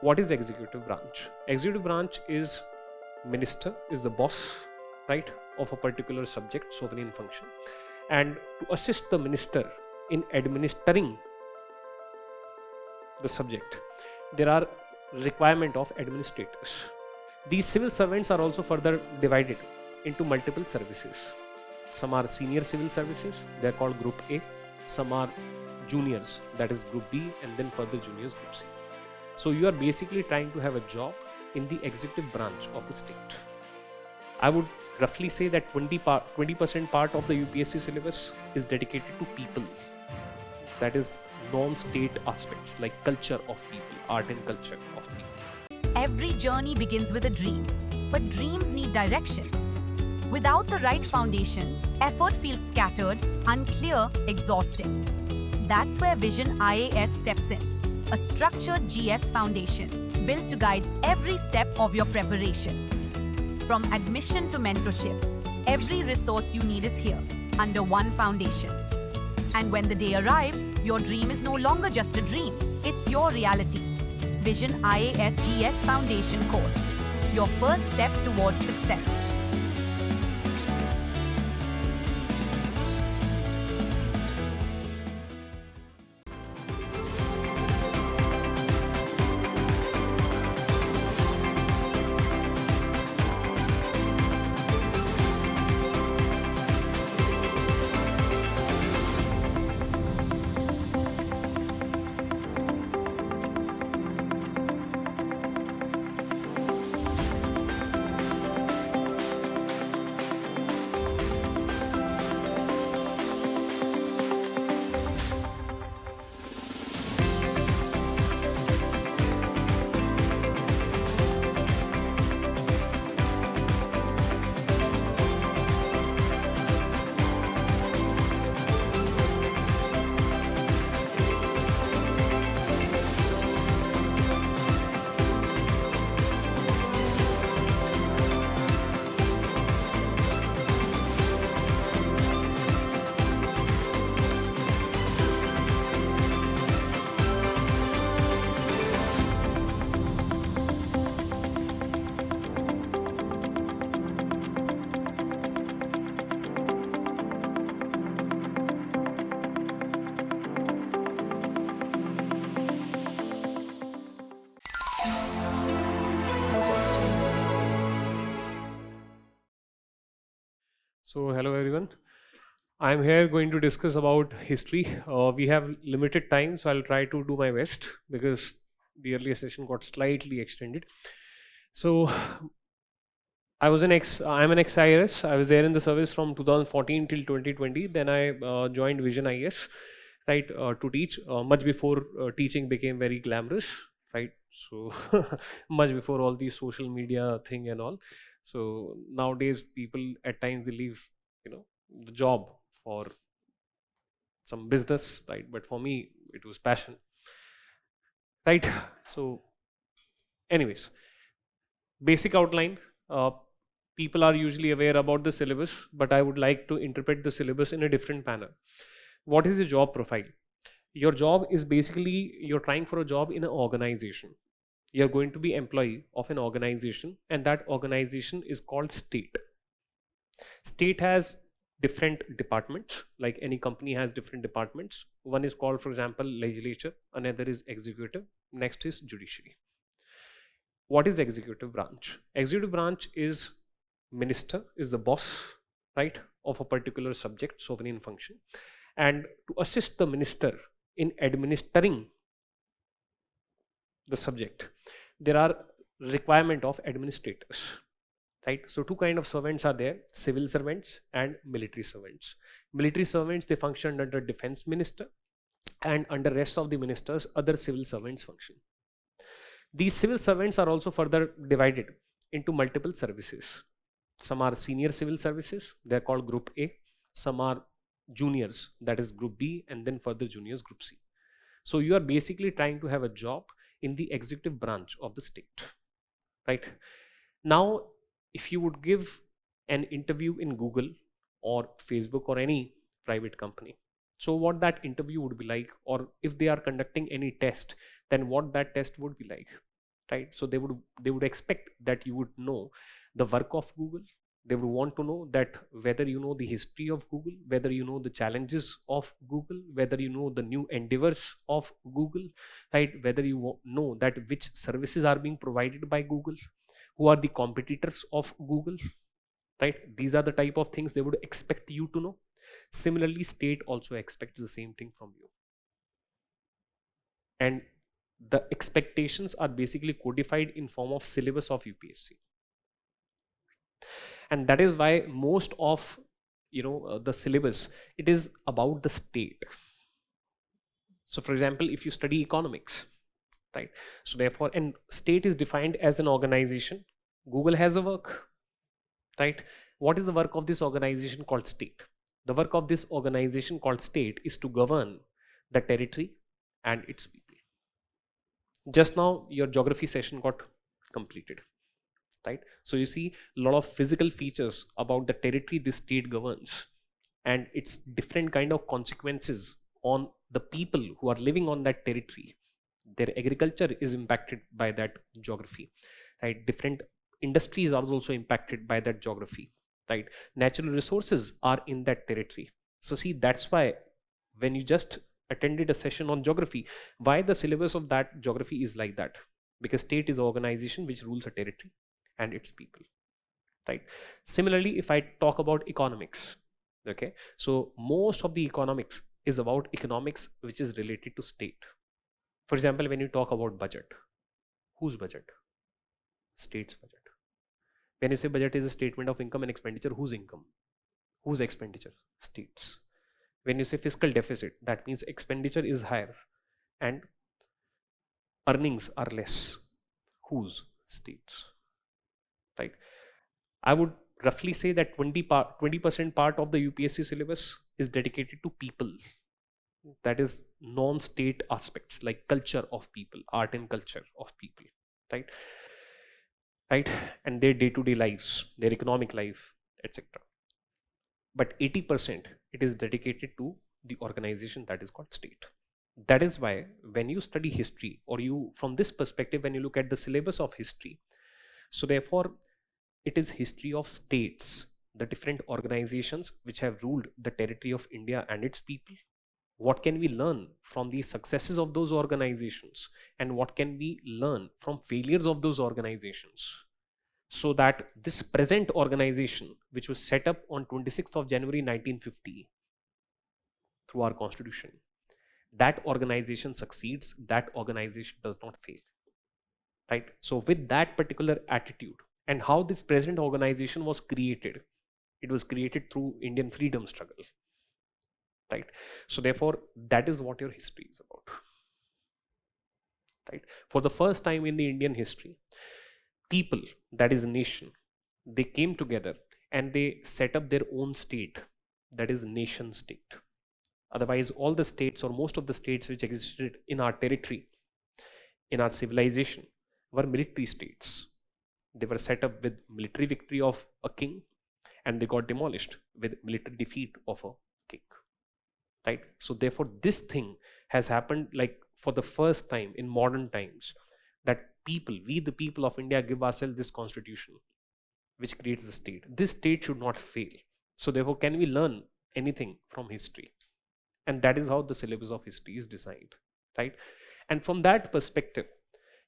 What is executive branch? Executive branch is minister, is the boss, right, of a particular subject, sovereign function, and to assist the minister in administering the subject, there are requirement of administrators. These civil servants are also further divided into multiple services. Some are senior civil services, they are called group A. Some are juniors, that is group B, and then further juniors, group C. So you are basically trying to have a job in the executive branch of the state. I would roughly say that 20% part of the UPSC syllabus is dedicated to people. That is non-state aspects like culture of people, art and culture of people. Every journey begins with a dream, but dreams need direction. Without the right foundation, effort feels scattered, unclear, exhausting. That's where Vision IAS steps in, a structured GS foundation built to guide every step of your preparation. From admission to mentorship, every resource you need is here, under one foundation. And when the day arrives, your dream is no longer just a dream, it's your reality. Vision IAS GS Foundation course, your first step towards success. So hello everyone. I'm here going to discuss about history. We have limited time, so I'll try to do my best because the earlier session got slightly extended. So I'm an ex-IRS. I was there in the service from 2014 till 2020. Then I joined Vision IS, right, to teach. Much before teaching became very glamorous, right? So much before all the social media thing and all. So nowadays people at times they leave, the job for some business, right? But for me, it was passion, right? So, anyways, basic outline. People are usually aware about the syllabus, but I would like to interpret the syllabus in a different manner. What is the job profile? Your job is basically you're trying for a job in an organization. You're going to be employee of an organization, and that organization is called state. State has different departments, like any company has different departments. One is called, for example, legislature, another is executive, next is judiciary. What is executive branch? Executive branch is minister, is the boss, right, of a particular subject, sovereign function, and to assist the minister in administering the subject, there are requirement of administrators, right? So two kind of servants are there: civil servants and military servants. Military servants, they function under defense minister, and under rest of the ministers other civil servants function. These civil servants are also further divided into multiple services. Some are senior civil services, they are called group A. Some are juniors, that is group B, and then further juniors, group C. So you are basically trying to have a job in the executive branch of the state, right? Now, if you would give an interview in Google or Facebook or any private company, so what that interview would be like, or if they are conducting any test, then what that test would be like. right? So they would expect that you would know the work of Google. They would want to know that whether you know the history of Google, whether you know the challenges of Google, whether you know the new endeavors of Google, right? Whether you know that which services are being provided by Google, who are the competitors of Google, right? These are the type of things they would expect you to know. Similarly, state also expects the same thing from you, and the expectations are basically codified in form of syllabus of UPSC. And that is why most of the syllabus, it is about the state. So for example, if you study economics, right, so therefore, and state is defined as an organization. Google has a work, right? What is the work of this organization called state? The work of this organization called state is to govern the territory and its people. Just now your geography session got completed, right? So you see a lot of physical features about the territory this state governs, and its different kind of consequences on the people who are living on that territory. Their agriculture is impacted by that geography, right? Different industries are also impacted by that geography, right? Natural resources are in that territory. So see, that's why when you just attended a session on geography, why the syllabus of that geography is like that, because state is an organization which rules a territory and its people, right? Similarly, if I talk about economics, okay, so most of the economics is about economics which is related to state. For example, when you talk about budget, whose budget? State's budget. When you say budget is a statement of income and expenditure, whose income? Whose expenditure? States. When you say fiscal deficit, that means expenditure is higher and earnings are less. Whose? States, right? I would roughly say that 20% part of the UPSC syllabus is dedicated to people. That is non-state aspects like culture of people, art and culture of people, right? Right? And their day-to-day lives, their economic life, etc. But 80% it is dedicated to the organization that is called state. That is why when you study history, or you from this perspective, when you look at the syllabus of history, so therefore it is history of states, the different organizations which have ruled the territory of India and its people. What can we learn from the successes of those organizations, and what can we learn from failures of those organizations, so that this present organization, which was set up on 26th of January 1950 through our constitution, that organization succeeds, that organization does not fail, right? So with that particular attitude, and how this present organization was created, it was created through Indian freedom struggle, right? So therefore that is what your history is about, right? For the first time in the Indian history, people, that is a nation, they came together and they set up their own state, that is nation state. Otherwise all the states, or most of the states which existed in our territory, in our civilization, were military states. They were set up with military victory of a king, and they got demolished with military defeat of a king, right? So therefore this thing has happened like for the first time in modern times, that people, we the people of India, give ourselves this constitution which creates the state. This state should not fail. So therefore, can we learn anything from history? And that is how the syllabus of history is designed, right? And from that perspective,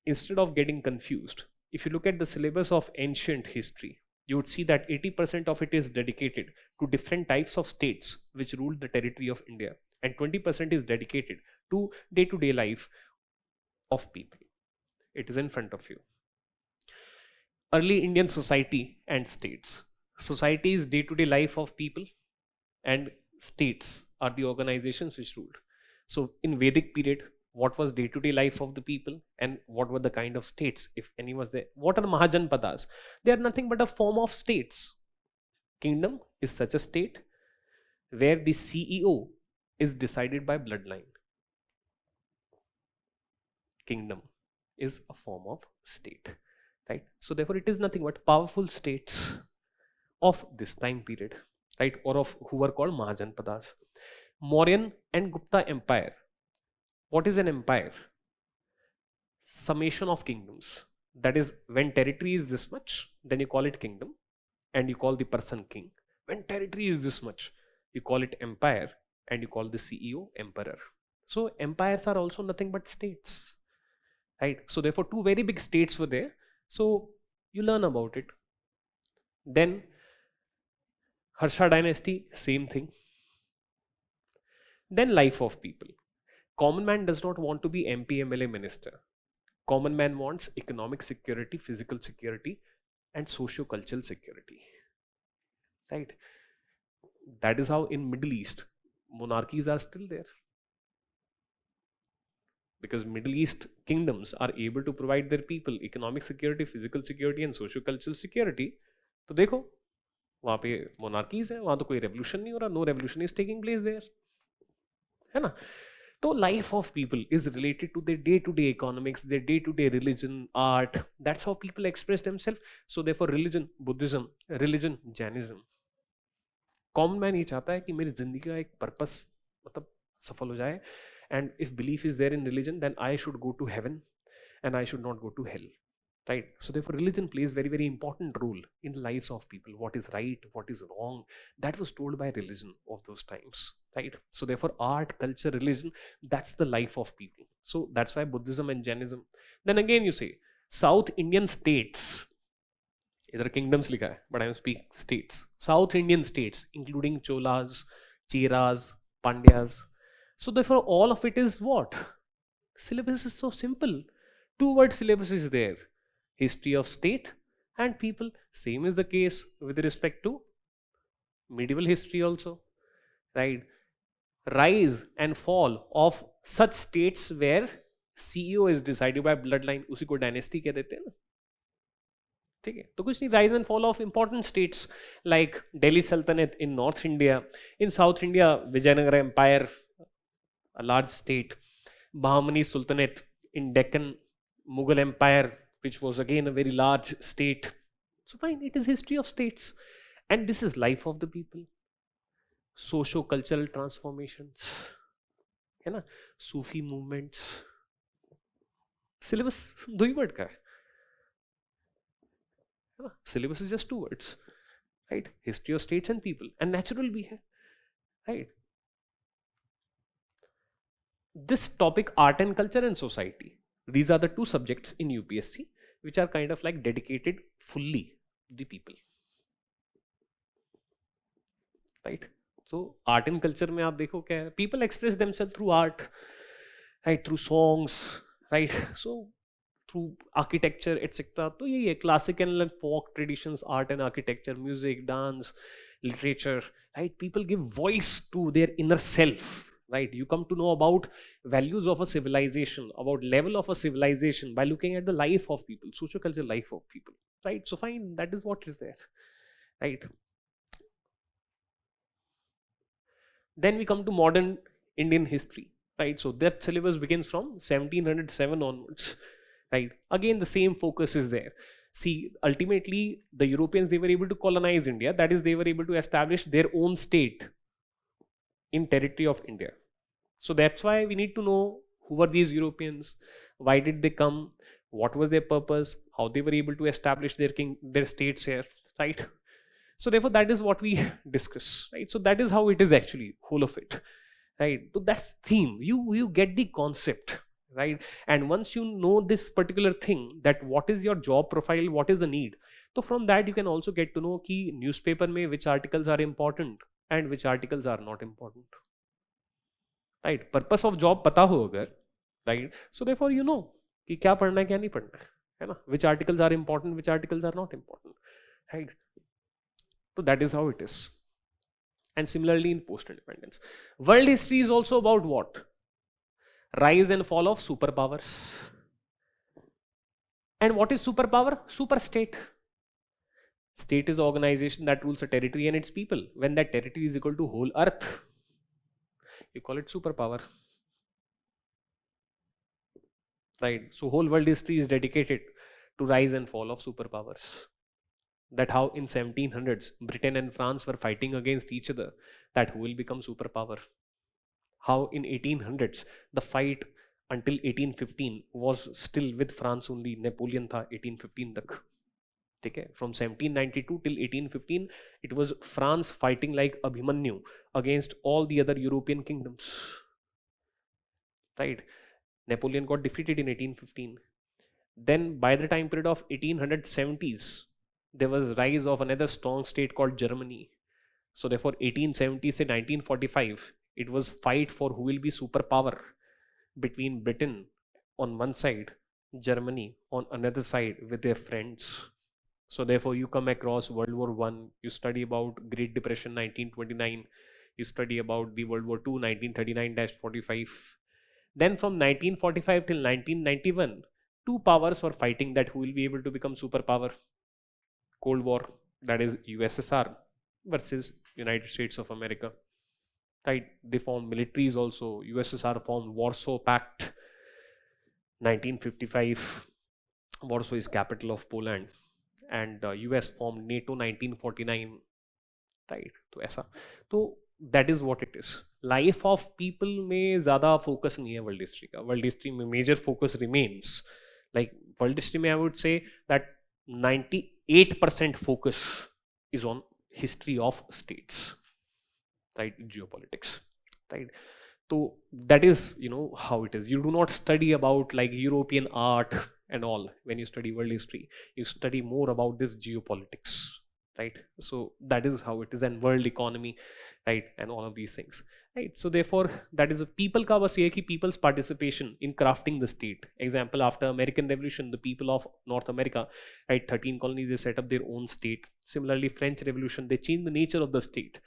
instead of getting confused, if you look at the syllabus of ancient history, you would see that 80% of it is dedicated to different types of states which ruled the territory of India, and 20% is dedicated to day-to-day life of people. It is in front of you. Early Indian society and states. Society is day-to-day life of people, and states are the organizations which ruled. So in Vedic period, what was day-to-day life of the people, and what were the kind of states, if any was there? What are Mahajanpadas? They are nothing but a form of states. Kingdom is such a state where the CEO is decided by bloodline. Kingdom is a form of state, right? So therefore it is nothing but powerful states of this time period, right? Or of who were called Mahajanpadas. Mauryan and Gupta Empire. What is an empire? Summation of kingdoms. That is, when territory is this much, then you call it kingdom and you call the person king. When territory is this much, you call it empire and you call the CEO emperor. So empires are also nothing but states, right? So therefore, two very big states were there. So you learn about it. Then Harsha dynasty, same thing. Then life of people. Common man does not want to be MP, MLA, minister. Common man wants economic security, physical security, and socio-cultural security. Right? That is how in Middle East, monarchies are still there. Because Middle East kingdoms are able to provide their people economic security, physical security, and socio-cultural security. तो देखो वहाँ पे monarchies है, वहाँ तो कोई revolution नहीं हो रहा, no revolution is taking place there, है ना? So life of people is related to their day-to-day economics, their day-to-day religion, art. That's how people express themselves. So therefore religion, Buddhism, religion, Jainism. Common man ये चाहता है कि मेरी जिंदगी का एक purpose मतलब सफल हो जाए. And if belief is there in religion, then I should go to heaven and I should not go to hell. Right? So therefore religion plays very, very important role in the lives of people. What is right, what is wrong, that was told by religion of those times. Right? So therefore art, culture, religion, that's the life of people. So that's why Buddhism and Jainism. Then again you say South Indian states. Either kingdoms likha hai, but I am speaking states. South Indian states, including Cholas, Cheras, Pandyas. So therefore all of it is what? Syllabus is so simple. 2-word syllabus is there. History of state and people. Same is the case with respect to medieval history also. Right? Rise and fall of such states where CEO is decided by bloodline. उसी को dynasty कह देते हैं ना. ठीक है, तो कुछ नहीं. Rise and fall of important states like Delhi Sultanate in North India. In South India, Vijayanagara Empire, a large state. Bahmani Sultanate in Deccan, Mughal Empire, which was again a very large state. So fine, it is history of states. And this is life of the people. Socio-cultural transformations. है ना? Sufi movements. Syllabus 2 word का है. Syllabus is just 2 words. Right? History of states and people. And natural भी है. Right? This topic, art and culture and society, these are the 2 subjects in UPSC which are kind of like dedicated fully to the people. Right? So art and culture में आप देखो क्या है? People express themselves through art, right? Through songs, right? So through architecture, etc. तो यही है, classical and folk traditions, art and architecture, music, dance, literature, right? People give voice to their inner self. Right, you come to know about values of a civilization, about level of a civilization by looking at the life of people, socio-cultural life of people. Right, so fine, that is what is there. Right. Then we come to modern Indian history. Right, so that syllabus begins from 1707 onwards. Right, again the same focus is there. See, ultimately the Europeans, they were able to colonize India. That is, they were able to establish their own state in territory of India. So that's why we need to know who were these Europeans, why did they come, what was their purpose, how they were able to establish their states here, right? So therefore that is what we discuss, right? So that is how it is actually, whole of it, right? So that's theme, you get the concept, right? And once you know this particular thing, that what is your job profile, what is the need, so from that you can also get to know कि newspaper में which articles are important and which articles are not important. Right? Purpose of job पता हो अगर, right? So therefore you know कि क्या पढ़ना है क्या नहीं पढ़ना है ना? Which articles are important, which articles are not important, right? So that is how it is. And similarly in post-independence, world history is also about what? Rise and fall of superpowers. And what is superpower? Super state. State is the organization that rules a territory and its people. When that territory is equal to whole earth, you call it superpower. Right? So whole world history is dedicated to rise and fall of superpowers. That how in 1700s, Britain and France were fighting against each other, that who will become superpower. How in 1800s, the fight until 1815 was still with France only. Napoleon था 1815 तक, ठीक है. From 1792 till 1815 it was France fighting like Abhimanyu against all the other European kingdoms, right? Napoleon got defeated in 1815. Then by the time period of 1870s there was rise of another strong state called Germany. So therefore 1870 से 1945 it was fight for who will be superpower between Britain on one side, Germany on another side with their friends. So therefore you come across World War One, you study about Great Depression 1929, you study about the World War Two 1939-45. Then from 1945 till 1991, two powers were fighting that who will be able to become superpower. Cold War, that is USSR versus United States of America. Right? They formed militaries also. USSR formed Warsaw Pact 1955. Warsaw is capital of Poland. And US formed NATO 1949. Right? तो ऐसा. तो that is what it is. Life of people में ज़्यादा focus नहीं है world history का. World history में major focus remains. Like world history में I would say that 98% focus is on history of states, right? Geopolitics, right? So that is, how it is. You do not study about like European art and all when you study world history. You study more about this geopolitics, right? So that is how it is, and world economy, right? And all of these things, right? So therefore that is a people का बस ये है कि people's participation in crafting the state. Example, after American Revolution, the people of North America, right, 13 colonies, they set up their own state. Similarly French Revolution, they changed the nature of the state.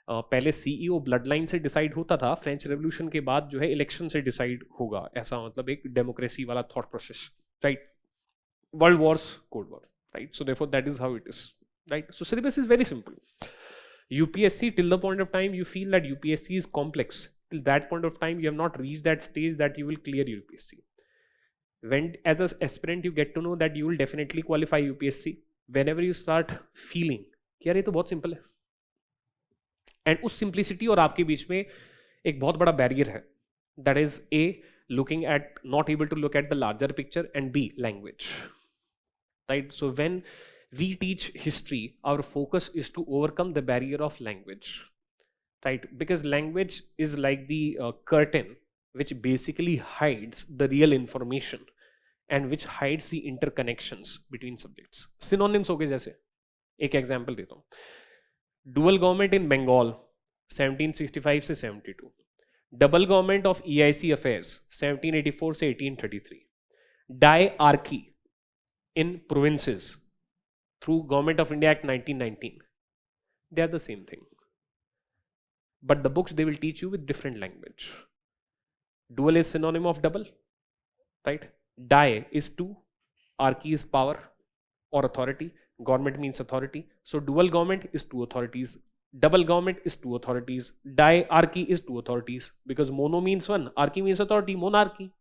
पहले CEO blood line से decide होता था, French revolution के बाद जो है election से decide होगा, ऐसा मतलब एक डेमोक्रेसी वाला thought process, right? World Wars, cold war, right? So therefore that is how it is, right? So syllabus is very simple. UPSC, till the point of time you feel that UPSC is complex, till that point of time you have not reached that stage that you will clear UPSC. When as an aspirant you get to know that you will definitely qualify UPSC, whenever you start feeling कि यार ये तो बहुत simple है, and उस simplicity और आपके बीच में एक बहुत बड़ा बैरियर है, that is a looking at, not able to look at the larger picture, and be language, right? So when we teach history, our focus is to overcome the barrier of language, right? Because language is like the curtain which basically hides the real information and which hides the interconnections between subjects. Synonyms हो गए, जैसे एक example देता हूँ. Dual government in Bengal 1765 से 72, double government of EIC affairs 1784 से 1833, dyarchy in provinces through Government of India Act 1919. They are the same thing, but the books they will teach you with different language. Dual is synonym of double, right? Die is two, archy is power or authority, government means authority, so dual government is two authorities, double government is two authorities, diarchy is two authorities, because mono means one, archy means authority, monarchy,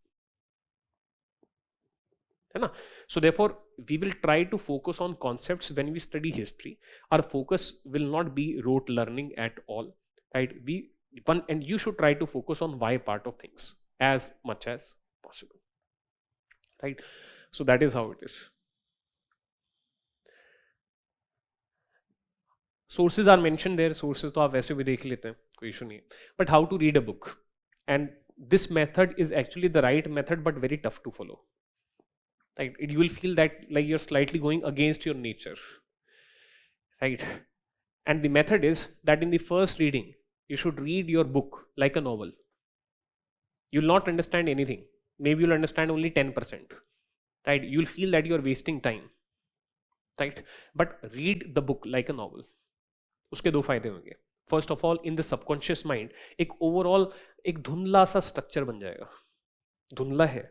है ना? So therefore we will try to focus on concepts when we study history. Our focus will not be rote learning at all, right? And you should try to focus on why part of things as much as possible, right? So that is how it is. Sources are mentioned there. Sources तो आप वैसे भी देख लेते हैं, कोई issue नहीं है. But how to read a book, and this method is actually the right method but very tough to follow. Right? You will feel that like you're slightly going against your nature, right? And the method is that in the first reading, you should read your book like a novel. You'll not understand anything. Maybe you'll understand only 10%, right? You'll feel that you're wasting time, right? But read the book like a novel. उसके दो फायदे होंगे. First of all, in the subconscious mind, एक overall एक धुंधला सा structure बन जाएगा. धुंधला है,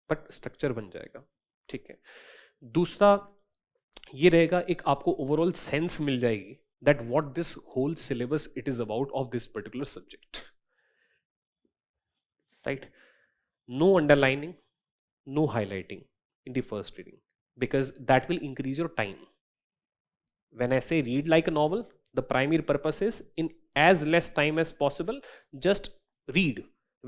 बट स्ट्रक्चर बन जाएगा, ठीक है. दूसरा ये रहेगा, एक आपको ओवरऑल सेंस मिल जाएगी that what this whole syllabus it is about of this particular subject, right? No underlining, no highlighting in the first reading, because that will increase your time. When I say read like a novel, the primary purpose is in as less time as possible, just read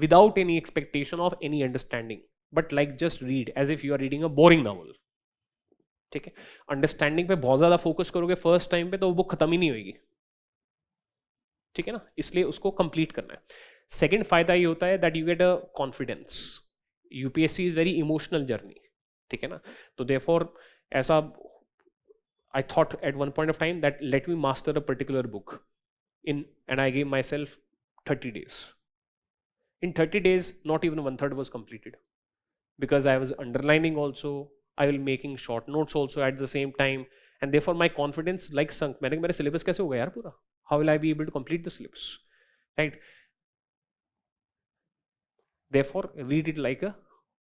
without any expectation of any understanding, but like just read as if you are reading a boring novel. ठीक है, understanding पे बहुत ज्यादा focus करोगे first time पे तो वो book खत्म ही नहीं होगी, ठीक है ना, इसलिए उसको कंप्लीट करना है. सेकंड फायदा ये होता है that you get a confidence. UPSC is very emotional journey, ठीक है ना, तो देयरफॉर ऐसा I thought at one point of time that let me master a particular book and I gave myself 30 days. In 30 days, not even 1/3 was completed because I was underlining also. I will making short notes also at the same time, and therefore my confidence like sunk. मैंने मेरा syllabus कैसे हो गया यार पूरा? How will I be able to complete the syllabus? Right? Therefore, read it like a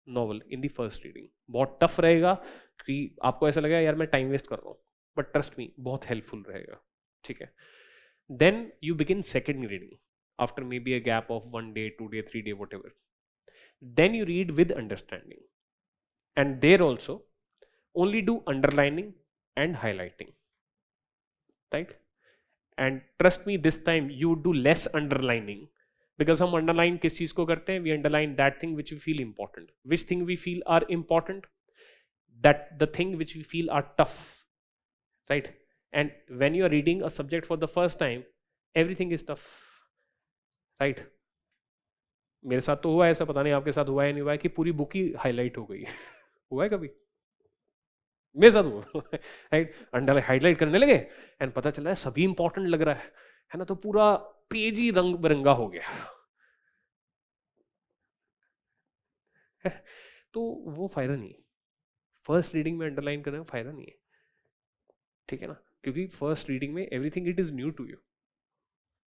novel in the first reading. बहुत tough रहेगा कि आपको ऐसा लगेगा यार मैं time waste कर रहा हूँ. But trust me, बहुत helpful रहेगा, ठीक है. Then you begin second reading after maybe a gap of 1 day, 2 day, 3 day, whatever. Then you read with understanding, and there also only do underlining and highlighting, right? And trust me, this time you do less underlining because हम underline किस चीज को करते हैं? We underline that thing which we feel important. Which thing we feel are important? That the thing which we feel are tough. Right? And when you are reading a subject for the first time, everything is tough. Right? मेरे साथ तो हुआ है ऐसा, पता नहीं आपके साथ हुआ है नहीं हुआ है कि पूरी बुक ही हाईलाइट हो गई. हुआ है कभी? मेरे साथ हुआ. राइट, अंडर हाईलाइट करने लगे एंड पता चला है सभी इंपॉर्टेंट लग रहा है ना, तो पूरा पेज ही रंग बिरंगा हो गया. तो वो फायदा नहीं है. फर्स्ट रीडिंग में अंडरलाइन करने का फायदा नहीं है, ठीक है ना, क्योंकि फर्स्ट रीडिंग में everything it is new to you.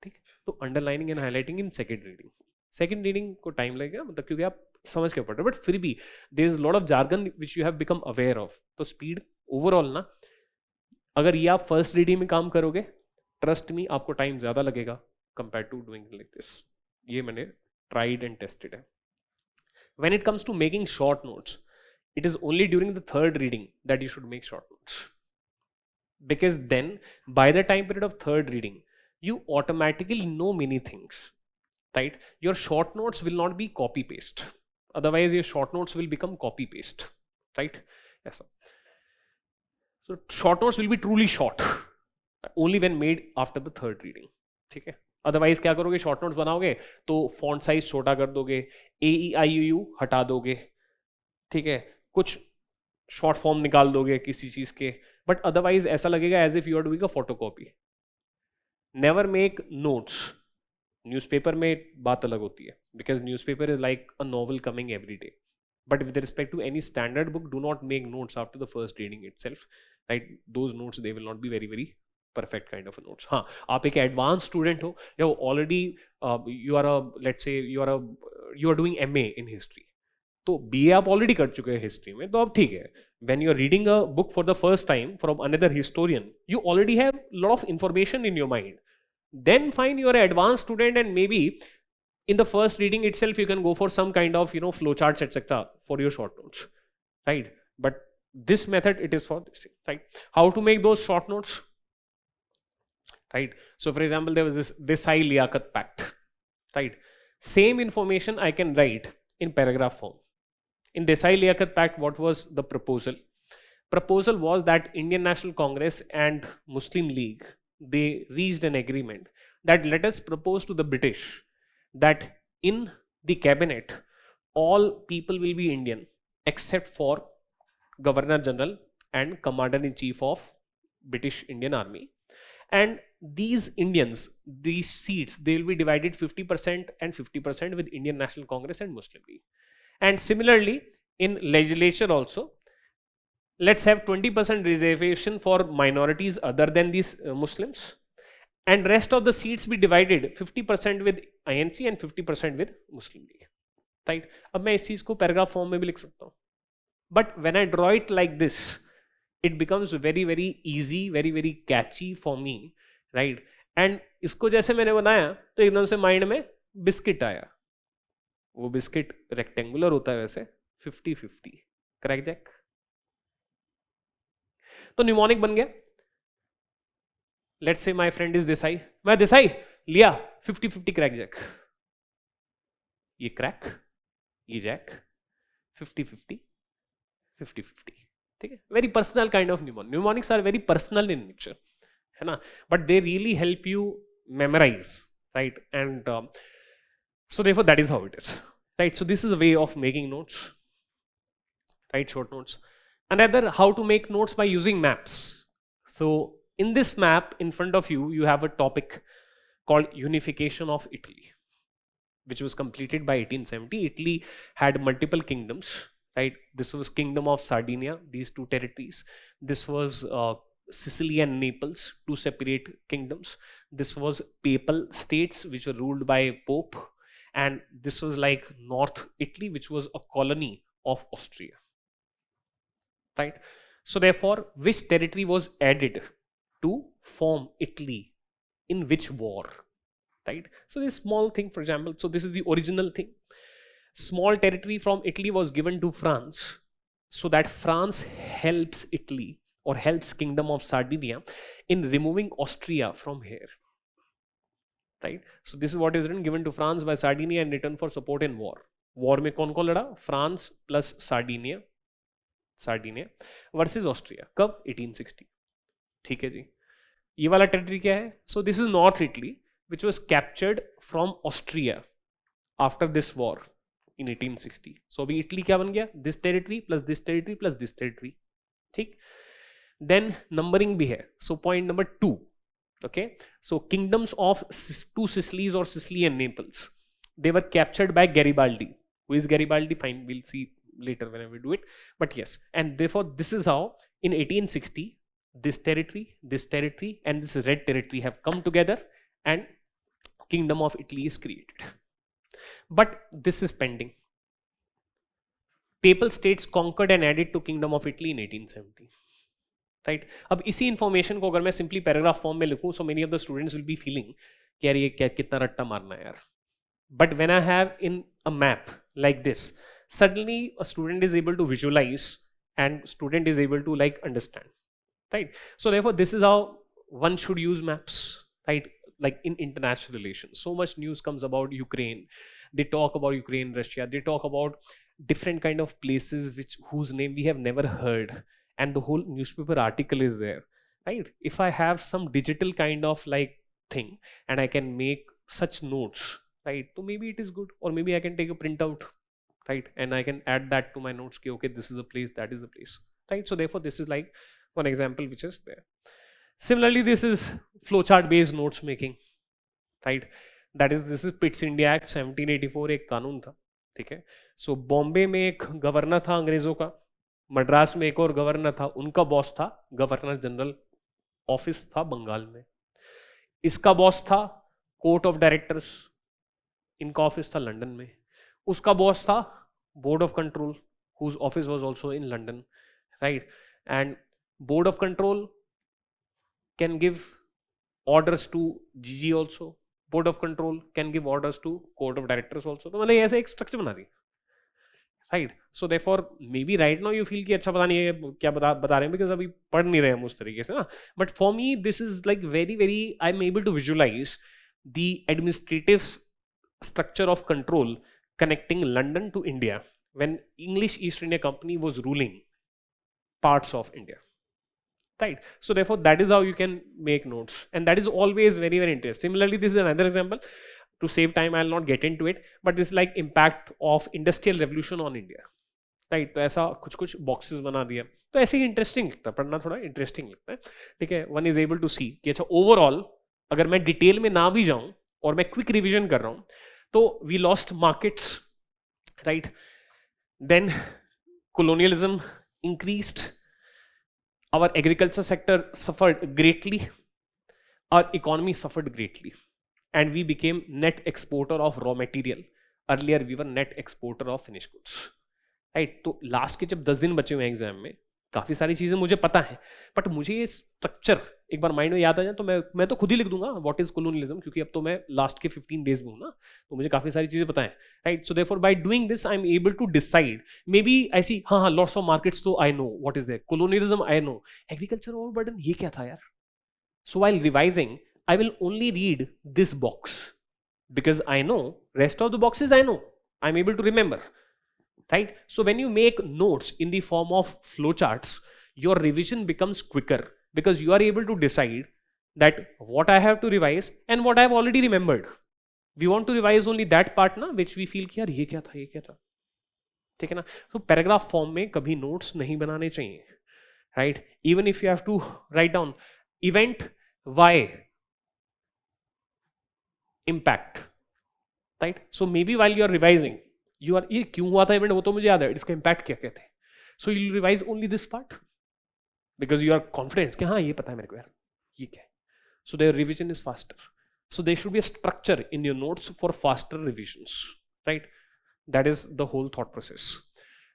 ठीक, तो underlining and highlighting in second reading. Second reading को टाइम लगेगा, मतलब क्योंकि आप समझ के पढ़ रहे हो, बट फिर भी there is lot of jargon which you have become aware of. तो स्पीड ओवरऑल ना, अगर ये आप फर्स्ट रीडिंग में काम करोगे, ट्रस्ट मी आपको टाइम ज्यादा लगेगा compare to doing like this. ये मैंने ट्राइड एंड टेस्टेड है. When it comes to making short notes, it is only during the third reading that you should make short notes, because then by the time period of third reading you automatically know many things, right? Your short notes will not be copy paste, otherwise your short notes will become copy paste, right? Yes, sir. So short notes will be truly short only when made after the third reading, ठीक है. Otherwise क्या करोगे, short notes बनाओगे तो font size छोटा कर दोगे, AEIOU हटा दोगे, ठीक है, कुछ शॉर्ट फॉर्म निकाल दोगे किसी चीज के, बट अदरवाइज ऐसा लगेगा as if you are doing a photocopy. Never make notes. Newspaper में बात अलग होती है, because newspaper is like a novel coming every day, but with respect to any standard book, do not make notes after the first reading itself, right? Those notes they will not be very very perfect kind of notes. हाँ, आप एक advance student हो या already you are a, let's say you are doing MA in history, तो BA आप already कर चुके हैं हिस्ट्री में, तो अब ठीक है. When you are reading a book for the first time from another historian, you already have lot of information in your mind. Then fine you are advance student and may be in the first reading itself you can go for some kind of flowcharts etc for your short notes, right? But this method it is for this thing, right? How to make those short notes, right? So for example, there was this Desai Liaquat Pact, right? Same information I can write in paragraph form. In Desai Liaquat Pact, what was the proposal? Proposal was that Indian National Congress and Muslim League, they reached an agreement that let us propose to the British that in the cabinet all people will be Indian except for Governor General and Commander in Chief of British Indian Army, and these Indians, these seats, they will be divided 50% and 50% with Indian National Congress and Muslim League. And similarly in legislature also, let's have 20% reservation for minorities other than these Muslims, and rest of the seats be divided 50% with INC and 50% with Muslim League, right? अब मैं इस चीज को paragraph form में भी लिख सकता हूँ, but when I draw it like this, it becomes very very easy, very very catchy for me, right? And इसको जैसे मैंने बनाया तो एकदम से माइंड में बिस्किट आया. वो बिस्किट रेक्टेंगुलर होता है वैसे, 50-50 क्रैक जैक, तो निमोनिक बन गया. Let's say my friend is Desai, मैं Desai लिया 50-50 क्रैक जैक. ये क्रैक, ये जैक, 50-50, 50-50, ठीक है. Very personal kind of mnemonics are very personal in nature, है ना, but they really help you memorize, right? And so therefore that is how it is, right? So this is a way of making notes, right? Short notes. Another, how to make notes by using maps. So in this map in front of you, you have a topic called Unification of Italy, which was completed by 1870. Italy had multiple kingdoms, right? This was Kingdom of Sardinia, these two territories. This was Sicily and Naples, two separate kingdoms. This was papal states which were ruled by Pope, and this was like North Italy, which was a colony of Austria, right? So therefore, which territory was added to form Italy in which war, right? So this small thing, for example, so this is the original thing. Small territory from Italy was given to France, so that France helps Italy or helps Kingdom of Sardinia in removing Austria from here, right? So this is what is written, given to France by Sardinia in return for support in war. War में कौन कौन लड़ा? France plus Sardinia versus Austria. कब? 1860. ठीक है जी. ये वाला territory क्या है? So this is North Italy, which was captured from Austria after this war in 1860. So अभी इटली क्या बन गया? This territory plus this territory plus this territory. ठीक. Then numbering भी है. So point number 2. Okay. So kingdoms of two Sicilies or Sicily and Naples, they were captured by Garibaldi. Who is Garibaldi? Fine, we'll see later when we do it. But yes, and therefore this is how in 1860 this territory and this red territory have come together and Kingdom of Italy is created. But this is pending. Papal states conquered and added to Kingdom of Italy in 1870. Right. अब इसी information को अगर मैं simply paragraph form में लिखूं, so many of the students will be feeling कि यार ये क्या कितना रट्टा मारना है यार. But when I have in a map like this, suddenly a student is able to visualise and student is able to like understand, right. So therefore this is how one should use maps, right. Like in international relations, so much news comes about Ukraine. They talk about Ukraine, Russia. They talk about different kind of places whose name we have never heard, and the whole newspaper article is there, right? If I have some digital kind of like thing and I can make such notes, right, so maybe it is good. Or maybe I can take a printout, right, and I can add that to my notes. Okay, this is a place, that is a place, right? So therefore this is like one example which is there. Similarly, this is flowchart based notes making, right? This is Pitt's India Act 1784, एक कानून था, ठीक है. सो बॉम्बे में एक governor था अंग्रेजों का, मद्रास में एक और गवर्नर था, उनका बॉस था गवर्नर जनरल, ऑफिस था बंगाल में. इसका बॉस था कोर्ट ऑफ डायरेक्टर्स, इनका ऑफिस था लंदन में. उसका बॉस था board of control, whose office was also in London, right. And board of control can give orders to GG also. Board of control can give orders to court of directors also. तो मतलब ऐसे एक structure बना दी, right. So therefore may be right now you feel कि अच्छा पता नहीं है क्या बता रहे हैं, बिकॉज अभी पढ़ नहीं रहे हम उस तरीके से ना. But for me this is like very I am able to visualise the administrative structure of control connecting London to India when English East India Company was ruling parts of India. Right. So therefore, that is how you can make notes, and that is always very interesting. Similarly, this is another example. To save time, I will not get into it, but this is like impact of industrial revolution on India. Right. तो ऐसा कुछ कुछ boxes बना दिया, तो ऐसे ही interesting लगता है, पढ़ना थोड़ा इंटरेस्टिंग लगता है. ठीक है. वन इज एबल टू सी कि अच्छा ओवरऑल अगर मैं डिटेल में ना भी जाऊं और मैं क्विक रिवीजन कर रहा हूं, तो we lost markets, right. Then colonialism increased, our agriculture sector suffered greatly, our economy suffered greatly, and we became net exporter of raw material. Earlier we were net exporter of finished goods. Right. तो last के जब 10 दिन बचे हुए हैं exam में, काफ़ी सारी चीज़ें मुझे पता है, बट मुझे ये स्ट्रक्चर एक बार माइंड में याद आ जाए तो मैं तो खुद ही लिख दूंगा व्हाट इज कोलोनियलिज्म, क्योंकि अब तो मैं लास्ट के 15 डेज में हूँ ना, तो मुझे काफ़ी सारी चीज़ें पता है. Right. So therefore by doing this I am able to decide may be ऐसी हाँ लॉट्स ऑफ मार्केट्स, तो I know what is there. Colonialism I know. Agriculture overburden ये क्या था यार. So while revising I will only read this box because I know rest of the boxes I know. I'm able to remember, right? So when you make notes in the form of flowcharts, your revision becomes quicker because you are able to decide that what I have to revise and what I've already remembered. We want to revise only that part ना which we feel कि यार ये क्या था, ये क्या था, ठीक है ना? तो पैराग्राफ फॉर्म में कभी नोट्स नहीं बनाने चाहिए, right? Even if you have to write down event y impact, right? So maybe while you are revising, you are ये क्यों हुआ था इवेंट वो तो मुझे याद है, इसका इम्पैक्ट क्या क्या थे. So you'll revise only this part because you are confident कि हाँ ये पता है मेरे को यार ये क्या है. So their revision is faster. So there should be a structure in your notes for faster revisions, right? That is the whole thought process.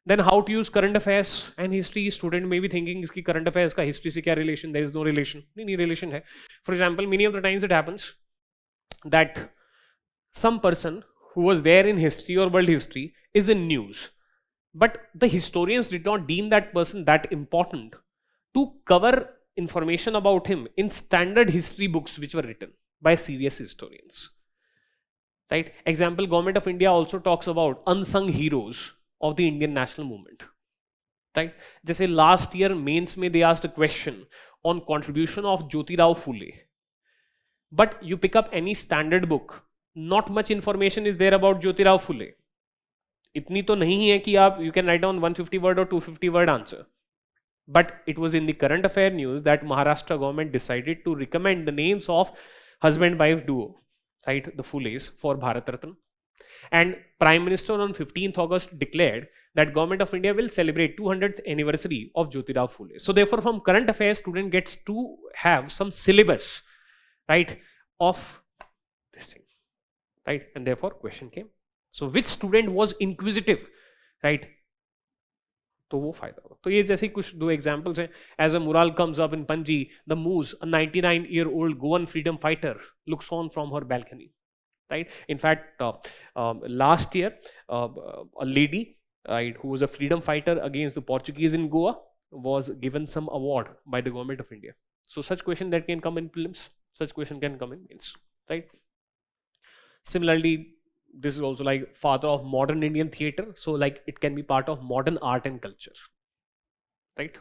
Then how to use current affairs and history. Student may be thinking इसकी current affairs का history से क्या relation? There is no relation. नहीं relation है. For example, many of the times it happens that some person who was there in history or world history is in news, but the historians did not deem that person that important to cover information about him in standard history books which were written by serious historians, right? Example, Government of India also talks about unsung heroes of the Indian national movement, right? जैसे last year mains में they asked a question on contribution of Jyotirao Phule, but you pick up any standard book, not much information is there about Jyotirao Phule. इतनी तो नहीं है कि आप you can write down 150 word or 250 word answer. But it was in the current affair news that Maharashtra government decided to recommend the names of husband-wife duo, right, the Phules, for Bharat Ratna. And Prime Minister on 15th August declared that Government of India will celebrate 200th anniversary of Jyotirao Phule. So therefore, from current affairs, student gets to have some syllabus, right, of this thing, right? And therefore, question came. So which student was inquisitive, right? तो वो फायदा होगा. तो ये जैसे कुछ दो examples हैं. As a mural comes up in Panaji, the muse, a 99-year-old Goan freedom fighter looks on from her balcony, right? In fact, last year, a lady, right, who was a freedom fighter against the Portuguese in Goa was given some award by the government of India. So such question that can come in prelims, such question can come in mains, right? Similarly, this is also like father of modern Indian theater, so like it can be part of modern art and culture, right?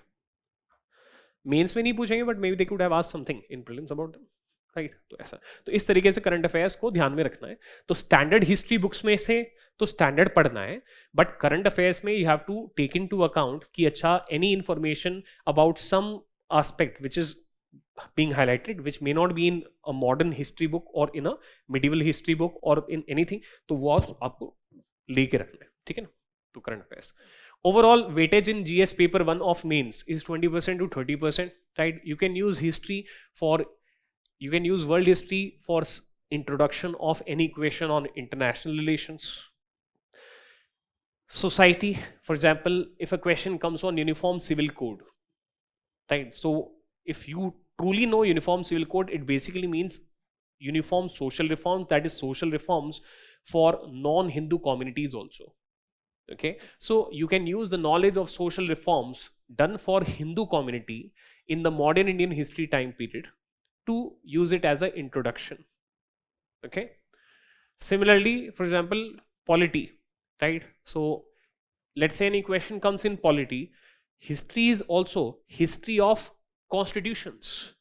Mains में नहीं पूछेंगे but may be they could have asked something in prelims about them, right? तो ऐसा, तो इस तरीके से current affairs को ध्यान में रखना है. तो स्टैंडर्ड हिस्ट्री बुक्स में से तो स्टैंडर्ड पढ़ना है, बट करंट अफेयर्स में you have to take into account कि अच्छा any information about some aspect which is being highlighted which may not be in a modern history book or in a medieval history book or in anything, तो वो आपको लेके रखना है, ठीक है ना? तो current affairs overall weightage in GS paper 1 of mains is 20% to 30%, right? You can use history for, you can use world history for introduction of any question on international relations. Society, for example, if a question comes on uniform civil code, right? So if you truly know uniform civil code, it basically means uniform social reforms, that is social reforms for non-Hindu communities also. Okay, so you can use the knowledge of social reforms done for Hindu community in the modern Indian history time period to use it as an introduction. Okay, similarly, for example, polity, right? So let's say any question comes in polity, history is also history of constitutions.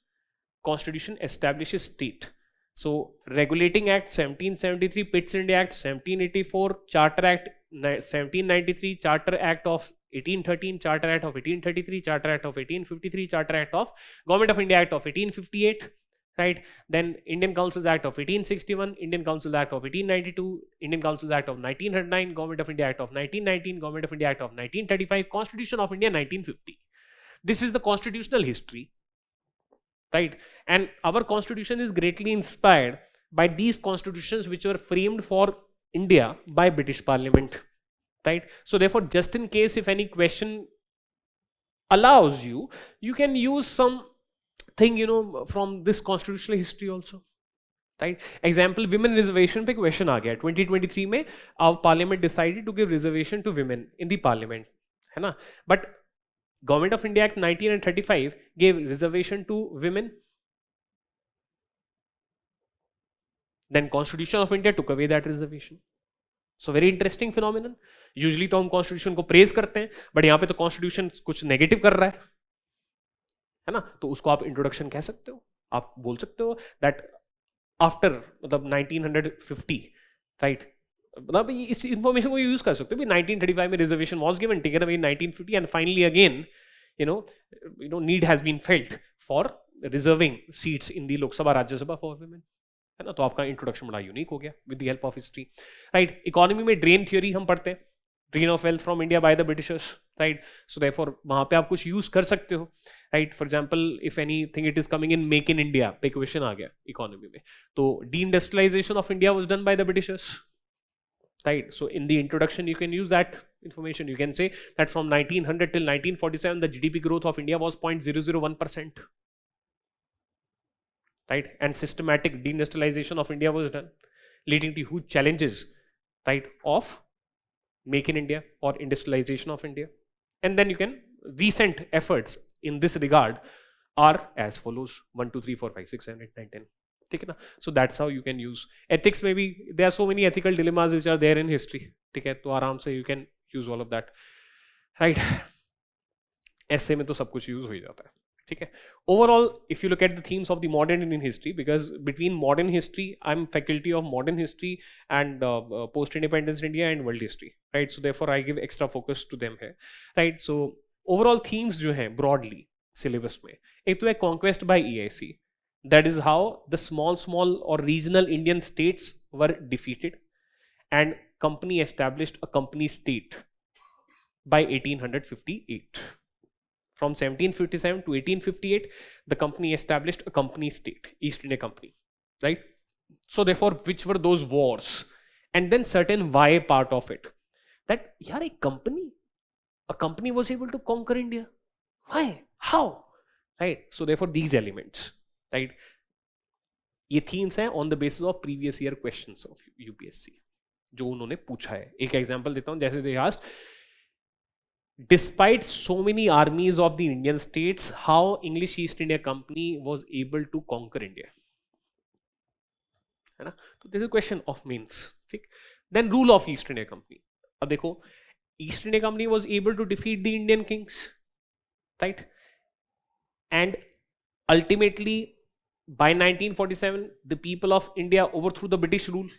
Constitution establishes state. So Regulating Act 1773, Pitt's India Act 1784, Charter Act 1793, Charter Act of 1813, Charter Act of 1833, Charter Act of 1853, Charter Act of Government of India Act of 1858, right? Then Indian Councils Act of 1861, Indian Councils Act of 1892, Indian Councils Act of 1909, Government of India Act of 1919, Government of India Act of 1935, Constitution of India 1950. This is the constitutional history, right? And our constitution is greatly inspired by these constitutions which were framed for India by British Parliament, right? So therefore, just in case if any question allows you, you can use something, you know, from this constitutional history also, right? Example, women reservation पे question आ गया 2023 में, our parliament decided to give reservation to women in the parliament, है ना? But Government of India Act 1935 gave reservation to women. Then Constitution of India took away that reservation. So very interesting phenomenon. Usually तो हम constitution को praise करते हैं, but यहाँ पे तो कॉन्स्टिट्यूशन कुछ नेगेटिव कर रहा है ना. तो उसको आप इंट्रोडक्शन कह सकते हो. आप बोल सकते हो दैट आफ्टर मतलब 1950, राइट. मतलब इस इंफॉर्मेशन को यूज कर सकते हो. 1935 में reservation was given, taken away 1950, and finally again need has been felt for reserving seats in the Lok Sabha Rajya Sabha for women, है ना. तो आपका इंट्रोडक्शन बड़ा यूनिक हो गया with the help of history, right. Economy में ड्रेन थ्योरी हम पढ़ते हैं, drain of wealth from India by the Britishers, right. So therefore वहां पे आप कुछ यूज कर सकते हो, right. For example if anything it is coming in make in India पे क्वेश्चन आ गया इकोनॉमी में, तो deindustrialisation of India was done by the Britishers, right. So in the introduction you can use that information. You can say that from 1900 till 1947 the GDP growth of India was 0.001%, right. And systematic deindustrialization of India was done, leading to huge challenges, right, of make in India or industrialization of India. And then you can recent efforts in this regard are as follows: 1 2 3 4 5 6 7 8 9 10. ठीक है ना. So that's how you can use ethics में भी. There are so many ethical dilemmas which are there in history, ठीक है. तो आराम से you can use all of that, right. ऐसे में तो सब कुछ यूज हो ही जाता है, ठीक है. Overall if you look at the themes of the modern Indian history, because between modern history I am faculty of modern history and post independence India and world history, right. So therefore I give extra focus to them है, right. So overall themes जो हैं broadly syllabus में, एक तो है conquest by EIC. That is how the small or regional Indian states were defeated, and company established a company state by 1858. From 1757 to 1858, the company established a company state, East India Company, right? So therefore, which were those wars? And then certain why part of it. That, yaar, a company was able to conquer India. Why? How? Right? So therefore, these elements, right. ये themes हैं on the basis of previous year questions of UPSC जो उन्होंने पूछा है. एक example देता हूं, जैसे they asked, despite so many armies of the Indian states, how English East India company was able to conquer India, है ना. तो this is question of means, ठीक. Then rule of East India company. अब देखो, East India company was able to defeat the Indian Kings, right. And ultimately by 1947 the people of India overthrew the British rule,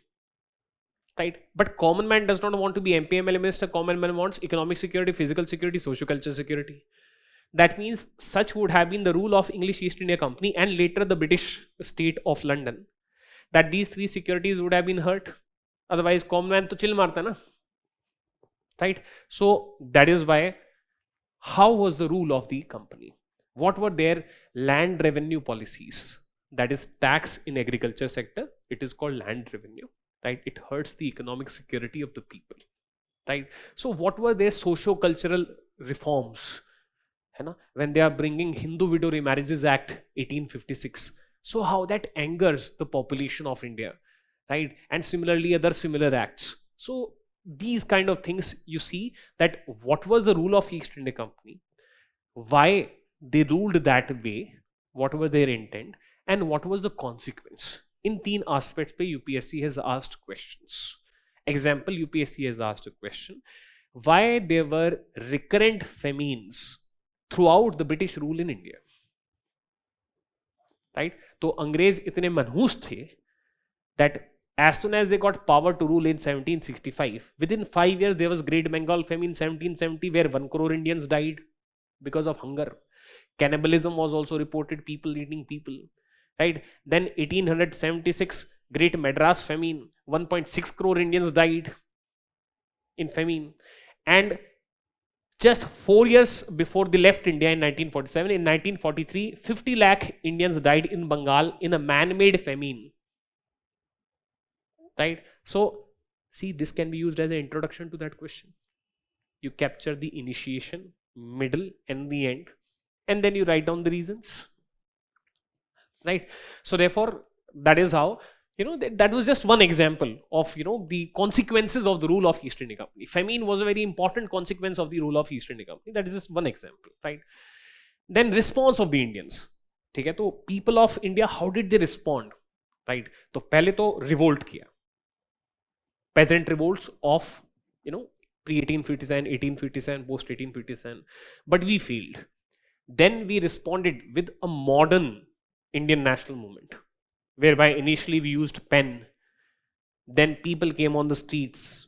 right. But common man does not want to be MPML minister. Common man wants economic security, physical security, socio-cultural security. That means such would have been the rule of English East India Company and later the British state of London, that these three securities would have been hurt. Otherwise common man to chill marta na, right. So that is why, how was the rule of the company? What were their land revenue policies? That is tax in agriculture sector. It is called land revenue, right. It hurts the economic security of the people, right. So what were their socio-cultural reforms, है ना, when they are bringing Hindu Widow Remarriages Act 1856. So how that angers the population of India, right. And similarly other similar acts. So these kind of things you see that what was the rule of East India Company, why they ruled that way, what was their intent, and what was the consequence. In तीन aspects पे UPSC has asked questions. Example, UPSC has asked a question, why there were recurrent famines throughout the British rule in India, right. तो अंग्रेज इतने मनहूस थे that as soon as they got power to rule in 1765, within 5 years there was Great Bengal famine 1770 where 1 crore Indians died because of hunger. Cannibalism was also reported, people eating people, right. Then 1876 Great Madras famine, 1.6 crore Indians died in famine. And just 4 years before they left India in 1947, in 1943 50 lakh Indians died in Bengal in a man-made famine, right. So see, this can be used as an introduction to that question. You capture the initiation, middle and the end, and then you write down the reasons, right. So therefore that is how, that was just one example of the consequences of the rule of East India Company. Famine was a very important consequence of the rule of East India Company. That is just one example, right. Then response of the Indians, ठीक है. तो people of India, how did they respond, right. तो पहले तो revolt किया, peasant revolts of, pre 1857, 1857, post 1857, but we failed. Then we responded with a modern Indian national movement, whereby initially we used pen, then people came on the streets,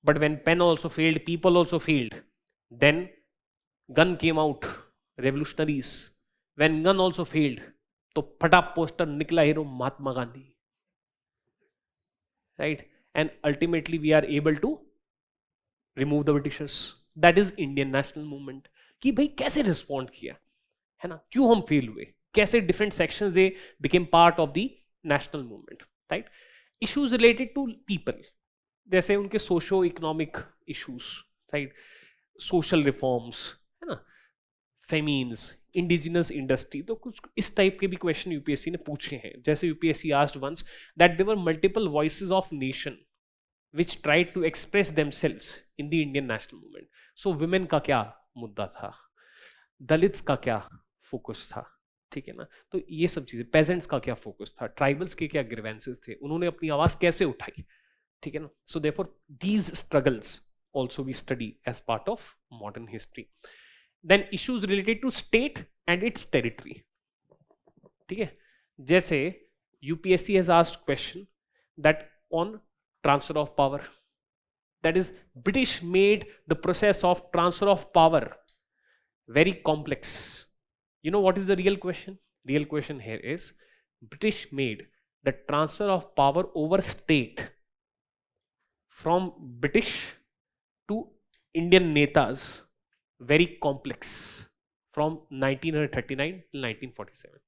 but when pen also failed, people also failed. Then gun came out, revolutionaries. When gun also failed, तो फटा poster निकला hero Mahatma Gandhi, right? And ultimately we are able to remove the Britishers. That is Indian national movement. कि भाई कैसे respond किया, है ना, क्यों हम फेल हुए, कैसे different sections they became part of the national movement, right? Issues related to people, जैसे उनके socio economic issues, right, social reforms, है ना, फेमीन्स, इंडिजिनस इंडस्ट्री, तो कुछ इस टाइप के भी क्वेश्चन यूपीएससी ने पूछे हैं. जैसे UPSC asked once that there were multiple voices of nation which tried to express themselves in the Indian national movement. So women का क्या मुद्दा था, दलित्स का क्या फोकस था, ठीक है ना, तो ये सब चीजें, पेजेंट्स का क्या फोकस था, ट्राइबल्स के क्या ग्रीवेंसेस थे, उन्होंने अपनी आवाज कैसे उठाई, ठीक है ना. So therefore these struggles also we study as part of modern history. Then issues related to state and its territory, ठीक है, जैसे UPSC has asked question that on transfer of power, that is British made the process of transfer of power very complex. You know what is the real question? Real question here is British made the transfer of power over state from British to Indian netas very complex from 1939 till 1947.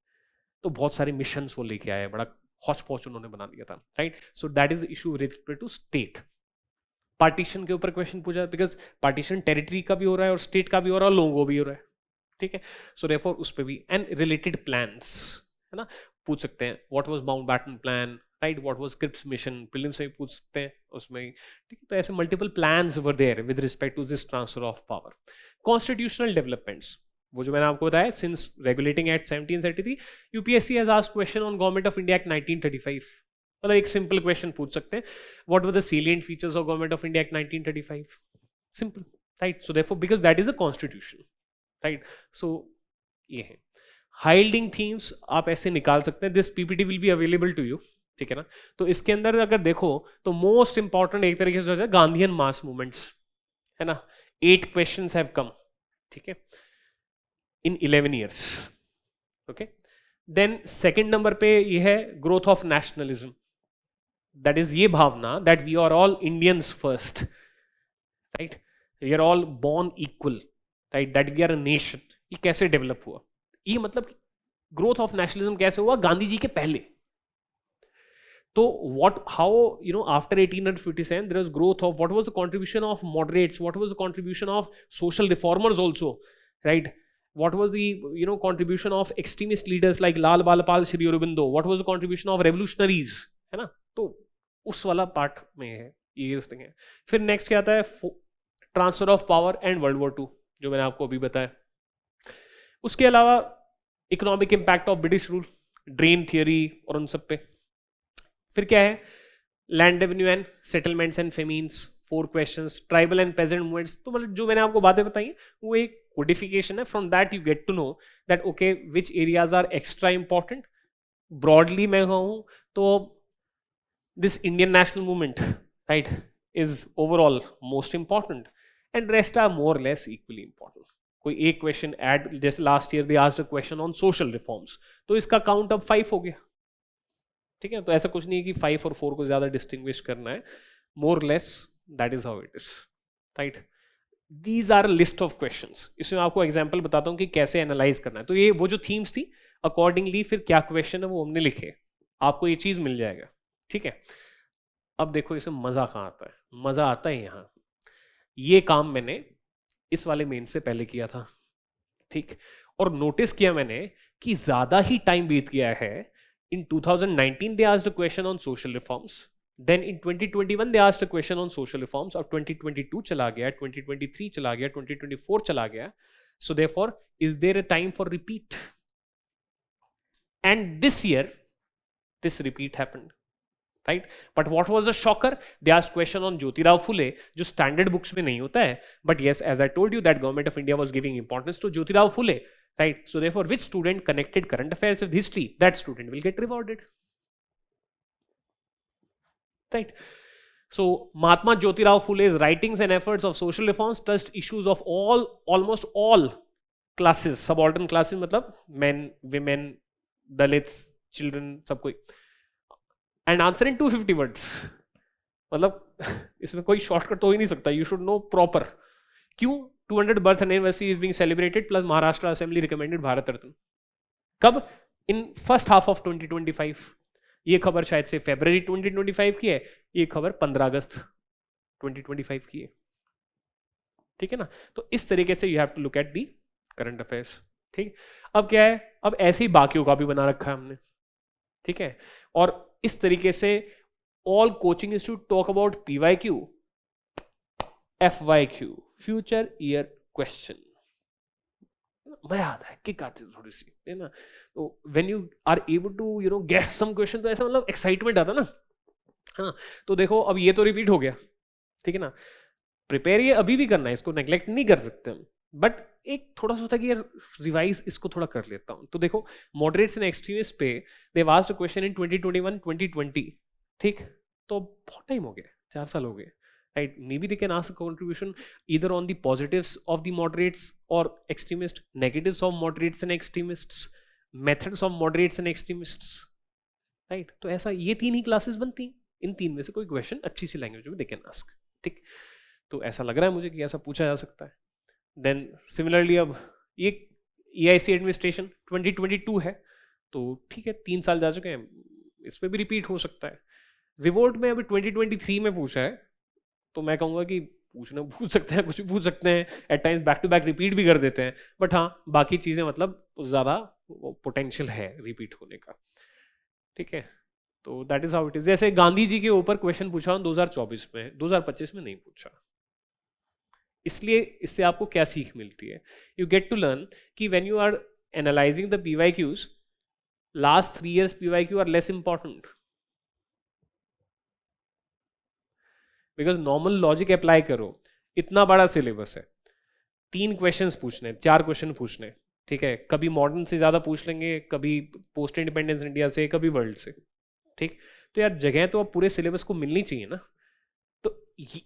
तो बहुत सारे missions वो लेके आए, बड़ा Hooch पॉच उन्होंने बना दिया था, right. So that is issue related to state. Partition के ऊपर क्वेश्चन पूछा, बिकॉज पार्टीशन टेरिटरी का भी हो रहा है और स्टेट का भी हो रहा है और लोगों को भी हो रहा है, ठीक है. सो देयरफॉर उस पर भी, एंड रिलेटेड प्लान्स, है ना, पूछ सकते हैं. What was Mountbatten plan, right, what was Cripps mission, prelims में पूछ सकते हैं उसमें, ठीक है. तो ऐसे multiple plans were there with respect to this transfer of power. Constitutional development, वो जो मैंने आपको बताया, since regulating act 1733 UPSC has asked question on government of India act 1935. मतलब एक सिंपल क्वेश्चन पूछ सकते हैं, what were the salient features of government of India act 1935. Simple, right. So therefore because that is a constitution, right. So ये है हाइल्डिंग themes, आप ऐसे निकाल सकते हैं. This PPT will be available to you, ठीक है ना. तो इसके अंदर अगर देखो तो मोस्ट इंपॉर्टेंट एक तरीके से गांधीयन मास मूवमेंट्स, है ना. 8 क्वेश्चंस हैव कम, ठीक है, in 11 years. Okay. Then second number पे ये है growth of nationalism. That is ये भावना that we are all Indians first, right? We are all born equal, right? That we are a nation. ये कैसे develop हुआ? ये मतलब growth of nationalism कैसे हुआ? गांधी जी के पहले. तो how, after 1857 there was growth of, what was the contribution of moderates? What was the contribution of social reformers also, right? What was the contribution of extremist leaders like Lal Balapal Shri Aurobindo? What was the contribution of revolutionaries, है ना. तो उस वाला part में है ये listing है. फिर नेक्स्ट क्या आता है, transfer of power and world war 2, जो मैंने आपको अभी बताया. उसके अलावा economic impact of British rule, drain theory और उन सब पे. फिर क्या है, land revenue and settlements and famines, 4 questions. Tribal and peasant movements, तो मतलब जो मैंने आपको बातें बताई वो एक कोडिफिकेशन है. From that you get to know that okay which areas are extra important. Broadly मैं कहूँ तो this Indian national movement, right, is overall most important and rest are more less equally important. कोई एक question add, जैसे last year they asked a question on social reforms, तो इसका count अब 5 हो गया, ठीक है. तो ऐसा कुछ नहीं है कि 5 और 4 को ज्यादा डिस्टिंग्विश करना है, more less that is how it is, right. These are a list of questions. इसमें आपको एग्जांपल बताता हूँ कि कैसे एनालाइज करना है. तो ये वो जो थीम्स थी, अकॉर्डिंगली फिर क्या क्वेश्चन है वो हमने लिखे, आपको ये चीज मिल जाएगा, ठीक है. अब देखो इसमें मजा कहाँ आता है, मजा आता है यहाँ. ये काम मैंने इस वाले मेन से पहले किया था, ठीक, और नोटिस किया मैंने कि ज्यादा ही टाइम बीत गया है. इन 2019 they asked a question on social reforms. Then in 2021 they asked a question on social reforms. और 2022 चला गया, 2023 चला गया, 2024 चला गया. So therefore, is there a time for repeat? And this year, this repeat happened. Right. But what was the shocker? They asked question on Jyotirao Phule, जो standard books में नहीं होता है. But yes, as I told you that government of India was giving importance to Jyotirao Phule, right. So therefore which student connected current affairs with history, that student will get rewarded, right. So Mahatma Jyotirao Phule's writings and efforts of social reforms touched issues of almost all classes, subaltern classes मतलब men, women, dalits, children, सब कोई. And answer in 250 words. मतलब इसमें कोई shortcut तो ही नहीं सकता. You should know proper. क्यों? 200 birth anniversary is being celebrated plus Maharashtra Assembly recommended Bharat Ratna. कब? In first half of 2025. ये खबर शायद से फरवरी 2025 की है, ये खबर 15 अगस्त 2025 की है. ठीक है ना. तो इस तरीके से you have to look at the current affairs. ठीक. अब क्या है, अब ऐसे ही बाकियों का भी बना रखा है हमने. ठीक है. और इस तरीके से all coaching institute talk about PYQ, FYQ, future year question. मजा आता है, किक आती है थोड़ी सी, है ना. तो when you are able to guess some question, तो ऐसा मतलब एक्साइटमेंट आता ना, है ना. तो देखो अब ये तो रिपीट हो गया. ठीक है ना. प्रिपेयर ये अभी भी करना है, इसको नेग्लेक्ट नहीं कर सकते हम. बट एक थोड़ा सा होता है कि यार रिवाइज इसको थोड़ा कर लेता हूँ. तो देखो मॉडरेट्स एंड एक्सट्रीमिस्ट पे दे वास्ड अ क्वेश्चन इन 2021 2020. ठीक. तो बहुत टाइम हो गया, 4 साल हो गए. Right, maybe they can ask a contribution either on the positives of the moderates or extremists, negatives of moderates and extremists, methods of moderates and extremists. Right, तो ऐसा ये 3 ही क्लासेस बनती. इन 3 में से कोई क्वेश्चन अच्छी सी लैंग्वेज में they can ask. ठीक. तो ऐसा लग रहा है मुझे कि ऐसा पूछा जा सकता है. देन सिमिलरली अब ये EIC एडमिनिस्ट्रेशन 2022 है, तो ठीक है 3 साल जा चुके हैं, इस पर भी रिपीट हो सकता है. रिवोल्ट में अभी 2023 में पूछा है, तो मैं कहूँगा कि पूछ सकते हैं, कुछ भी पूछ सकते हैं. At times back to back repeat भी कर देते हैं. बट हाँ, बाकी चीज़ें मतलब ज़्यादा पोटेंशियल है रिपीट होने का. ठीक है. तो that is how it is. जैसे गांधी जी के ऊपर क्वेश्चन पूछा 2024 में, 2025 में नहीं पूछा. इसलिए इससे आपको क्या सीख मिलती है? यू गेट टू लर्न कि when you are analysing the PYQs, last 3 years PYQ are less important. Because normal logic apply करो, इतना बड़ा सिलेबस है, 3 क्वेश्चंस पूछने, 4 क्वेश्चन पूछने. ठीक है. कभी मॉडर्न से ज़्यादा पूछ लेंगे, कभी पोस्ट इंडिपेंडेंस इंडिया से, कभी वर्ल्ड से. ठीक. तो यार जगह तो अब पूरे सिलेबस को मिलनी चाहिए ना. तो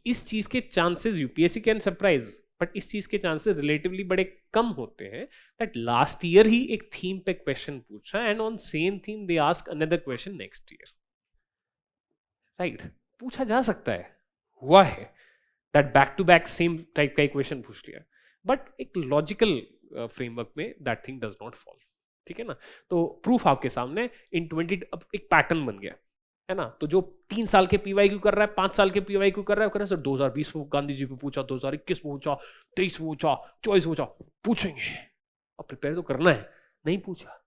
इस चीज़ के chances UPSC can surprise, but इस चीज़ के चांसेस रिलेटिवली बड़े कम होते हैं. दैट लास्ट ईयर ही एक थीम पे क्वेश्चन पूछा and on same theme they ask another question next year. Right. पूछा जा सकता है, हुआ है that back to back same type का इक्वेशन पूछ लिया, बट एक लॉजिकल फ्रेमवर्क में that thing does not fall. ठीक है ना. तो प्रूफ आपके सामने इन 20 अब एक पैटर्न बन गया है ना. तो जो 3 साल के PYQ कर रहा है, 5 साल के PYQ कर रहा है, सर 2020 में गांधी जी पे पूछा, 2021 में पूछा, 23 में पूछा, 24 में पूछा. पूछेंगे, अब प्रिपेयर तो करना है. नहीं पूछा,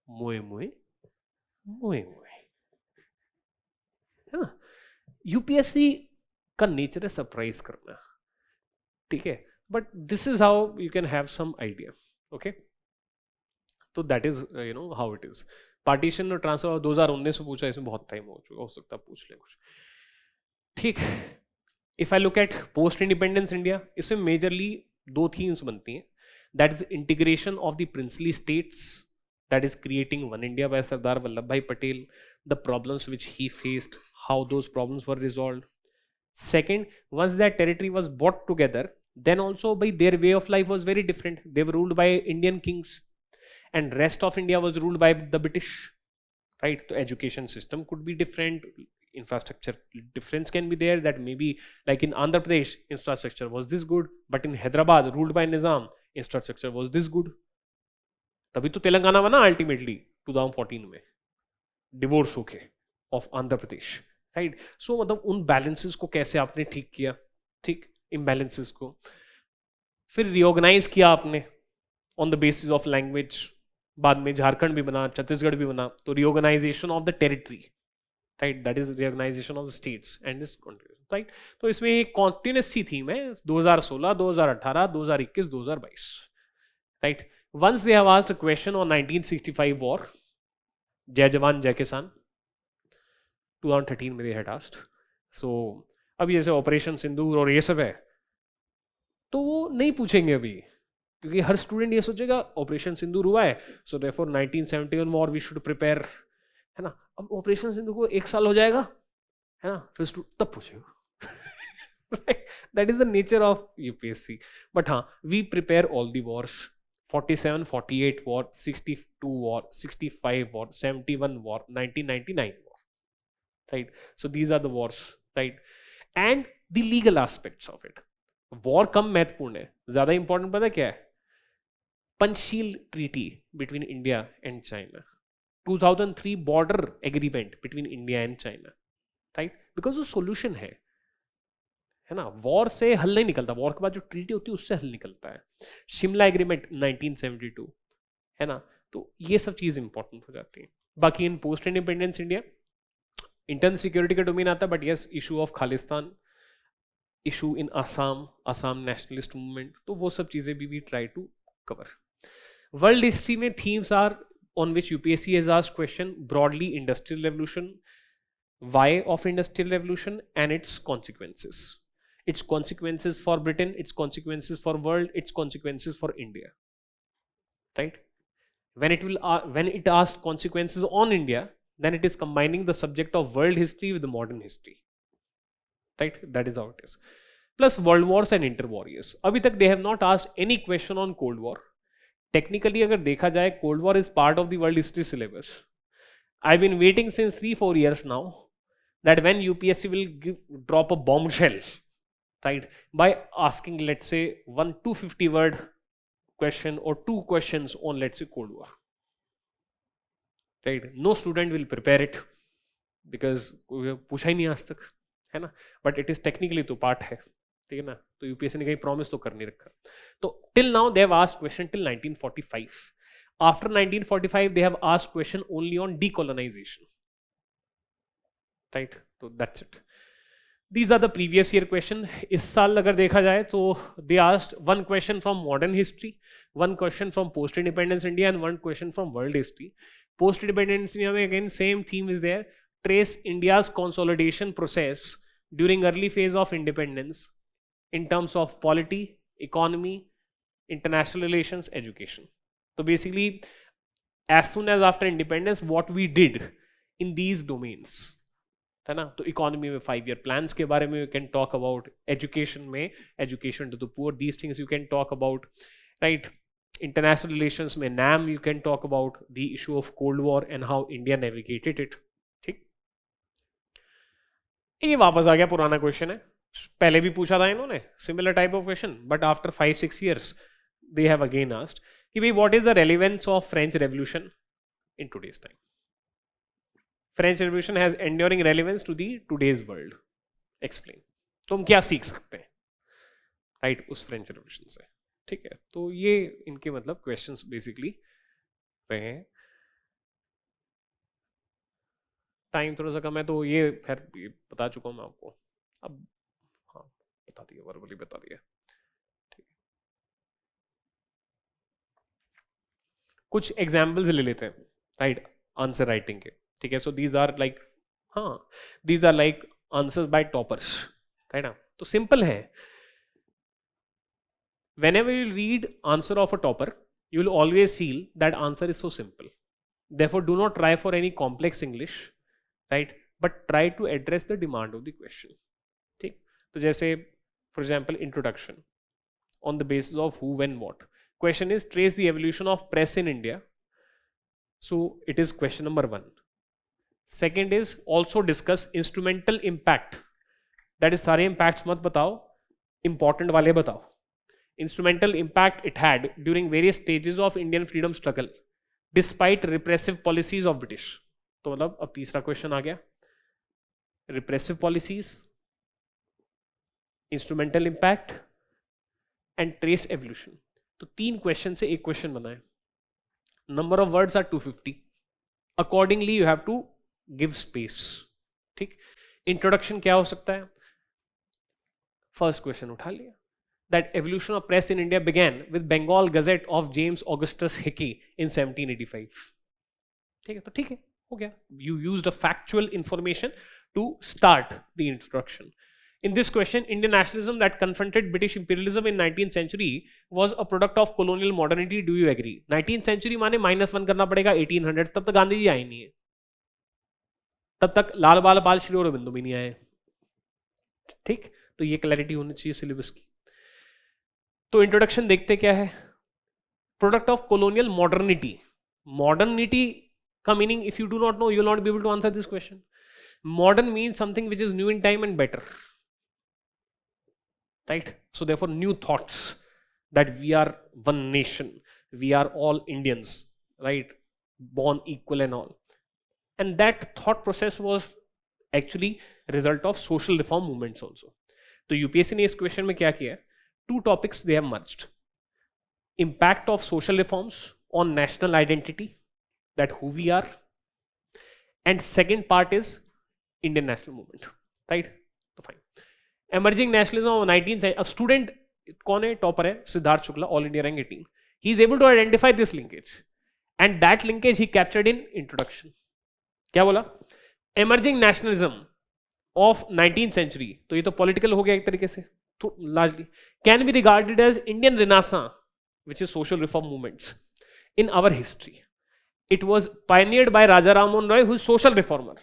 मोए मोए मोए मोए, है ना. UPSC का नेचर है सरप्राइज करना. ठीक है. But this is how you can have some idea. Okay. तो that is how it is. Partition और ट्रांसफर 2019 में पूछा, इसमें बहुत टाइम हो सकता है, पूछ ले कुछ. ठीक. If I look at post independence India, इसमें मेजरली 2 थीम्स बनती हैं. That is integration of the princely states, that is creating one India by Sardar Vallabhbhai Patel, the problems which he faced, how those problems were resolved. Second, once that territory was brought together, then also by their way of life was very different. They were ruled by Indian kings and rest of India was ruled by the British. Right. So education system could be different, infrastructure difference can be there, that maybe like in Andhra Pradesh infrastructure was this good, but in Hyderabad ruled by Nizam infrastructure was this good. तभी तो तेलंगाना बना ultimately 2014 में divorce होके of Andhra Pradesh. Right. सो मतलब उन balances को कैसे आपने ठीक किया. ठीक. इम्बैलेंसेस को फिर रिऑर्गेनाइज किया आपने on the basis of language. बाद में झारखंड भी बना, छत्तीसगढ़ भी बना. तो reorganisation of the territory. Right. That is reorganisation of the states and this country. Right. तो इसमें एक कॉन्टिन्यूस सी थीम है 2016, 2018, 2021, 2022. Right. Once they have asked a question on 1965 war, Jai Jawan, Jai Kisan, 2013 में they had asked. So अभी जैसे operation सिंदूर और ये सब है तो वो नहीं पूछेंगे अभी, क्योंकि हर स्टूडेंट ये सोचेगा ऑपरेशन सिंदूर हुआ है so therefore 1971 war we should prepare, है ना. अब ऑपरेशन सिंदूर को 1 साल हो जाएगा, है ना, फिर तब पूछेगा. That is the nature of UPSC. But हाँ, we prepare all the wars. 47, 48 war, 62 war, 65 war, 71 war, 1999 war. Right? So these are the wars, right? And the legal aspects of it. War कम महत्वपूर्ण है, ज़्यादा important पता क्या है? Panchsheel Treaty between India and China. 2003 border agreement between India and China. Right? Because वो solution है ना. War से हल नहीं निकलता, वॉर के बाद जो ट्रीटी होती है उससे हल निकलता है. शिमला एग्रीमेंट 1972, है ना. तो ये सब चीज़ इंपॉर्टेंट हो जाती है. बाकी in post independence India internal security का डोमेन आता है, but yes issue of Khalistan, issue in Assam nationalist movement, तो वो सब चीज़ें भी we try to cover. World history में themes are on which UPSC has asked question broadly industrial revolution, why of industrial revolution and its consequences. Its consequences for Britain, its consequences for world, its consequences for India. Right? When it asks consequences on India, then it is combining the subject of world history with the modern history. Right? That is how it is. Plus world wars and inter-war years. अभी तक they have not asked any question on Cold War. Technically अगर देखा जाए Cold War is part of the world history syllabus. I've been waiting since 3-4 years now that when UPSC will drop a bombshell, right, by asking, let's say, one 250 word question or 2 questions on, let's say, Cold War. Right? No student will prepare it because पूछा ही नहीं आज तक, है ना. But it is technically तो part है, ठीक है ना. तो UPSC ने कहीं promise तो कर नहीं रखा. तो till now they have asked question till 1945. After 1945 they have asked question only on decolonization. Right? So that's it. These are the previous year question. इस साल अगर देखा जाए तो they asked one question from modern history, one question from post independence India and one question from world history. Post independence India में again same theme is there. Trace India's consolidation process during early phase of independence in terms of polity, economy, international relations, education. So basically as soon as after independence what we did in these domains, है ना. तो economy में 5-year plans के बारे में you can talk about, education में education to the poor, these things you can talk about, right. International relations में NAM you can talk about the issue of cold war and how India navigated it. ठीक, ये वापस आ गया, पुराना question है, पहले भी पूछा था इन्होंने similar type of question, but after 5-6 years they have again asked कि भाई what is the relevance of French revolution in today's time. French Revolution has enduring relevance to the today's world. Explain. तो हम क्या सीख सकते हैं, right, उस French revolution से. ठीक है, तो ये इनके मतलब क्वेश्चंस बेसिकली रहे हैं. टाइम थोड़ा सा कम है तो ये खैर बता चुका हूँ मैं आपको. अब हाँ बता दिया, वर्बली बता दिया. ठीक, कुछ एग्जाम्पल्स ले लेते हैं, राइट, आंसर राइटिंग के. ठीक है, सो दीज आर लाइक, हाँ these are like answers by toppers, right ना. तो सिंपल है, whenever you read answer of a topper you will always feel that answer is so simple. Therefore do not try for any complex English, right, but try to address the demand of the question. ठीक, तो जैसे for example introduction on the basis of who, when, what. Question is trace the evolution of press in India, so it is question number 1. Second is also discuss instrumental impact, that is सारे impacts मत बताओ, important वाले बताओ. Instrumental impact it had during various stages of Indian freedom struggle despite repressive policies of British. तो मतलब अब तीसरा question आ गया, repressive policies, instrumental impact and trace evolution. तो 3 क्वेश्चन से एक क्वेश्चन बनाए. Number of words are 250. Accordingly you have to give space. ठीक, इंट्रोडक्शन क्या हो सकता है, फर्स्ट क्वेश्चन उठा लिया, that evolution of press in India began with Bengal Gazette of James Augustus Hickey in 1785. ठीक है, तो ठीक है, हो गया. You used a factual information to start the introduction. In this question, Indian nationalism that confronted British imperialism in 19th century was a product of colonial modernity. Do you agree? 19th century माने -1 करना पड़ेगा 1800, तब तक गांधी जी आए नहीं है, तब तक लाल बाल पाल श्री अरबिंदो भी नहीं आए. ठीक, तो ये क्लैरिटी होनी चाहिए सिलेबस की. तो इंट्रोडक्शन देखते क्या है. Product of colonial modernity. Modernity का meaning, if you do not know, you will not be able to answer this question. Modern means something which is new in time and better, right? So therefore new thoughts that we are one nation, we are all Indians, right, born equal and all. And that thought process was actually result of social reform movements also. तो UPSC ने इस question में क्या किया है, 2 topics they have merged. Impact of social reforms on national identity, that who we are, and second part is Indian national movement, right? तो fine. Emerging nationalism of 19th century. अब student कौन है, topper है, Siddharth Shukla, all India rank 18. He is able to identify this linkage, and that linkage he captured in introduction. क्या बोला? Emerging nationalism of 19th century. तो ये तो पॉलिटिकल हो गया एक तरीके से, तो largely can be regarded as Indian Renaissance, which is social reform movements in our history. It was pioneered by Raja Ram Mohan Roy, who is social reformer.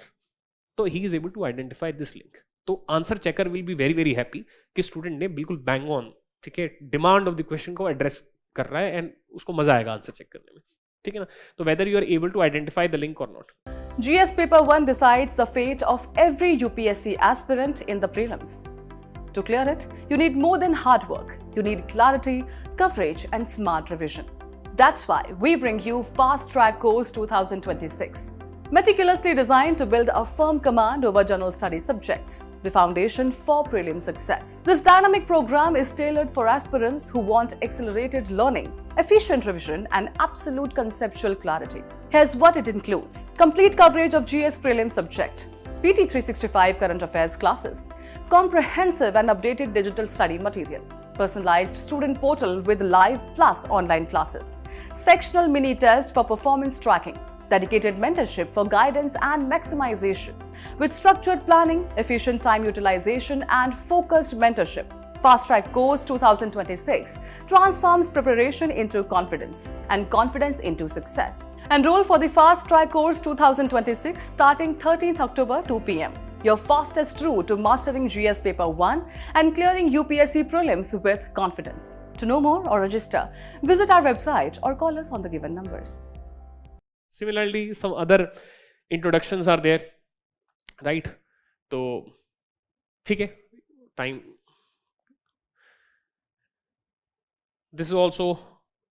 So he is able to identify this link. तो answer checker will be very very happy कि student ने बिल्कुल bang on, ठीक है, demand of the question को address कर रहा है, एंड उसको मजा आएगा आंसर चेक करने में, ठीक है ना. तो whether you are able to identify the link or not. GS Paper 1 decides the fate of every UPSC aspirant in the prelims. To clear it, you need more than hard work. You need clarity, coverage, and smart revision. That's why we bring you Fast Track Course 2026. Meticulously designed to build a firm command over general study subjects, the foundation for prelim success. This dynamic program is tailored for aspirants who want accelerated learning, efficient revision, and absolute conceptual clarity. Here's what it includes. Complete coverage of GS prelim subject, PT 365 current affairs classes, comprehensive and updated digital study material, personalized student portal with live plus online classes, sectional mini test for performance tracking, dedicated mentorship for guidance and maximization, with structured planning, efficient time utilization, and focused mentorship. Fast Track Course 2026 transforms preparation into confidence and confidence into success. Enroll for the Fast Track Course 2026 starting 13th October 2 p.m. Your fastest route to mastering GS Paper 1 and clearing UPSC prelims with confidence. To know more or register, visit our website or call us on the given numbers. Similarly, some other introductions are there, right? तो ठीक है, time. This is also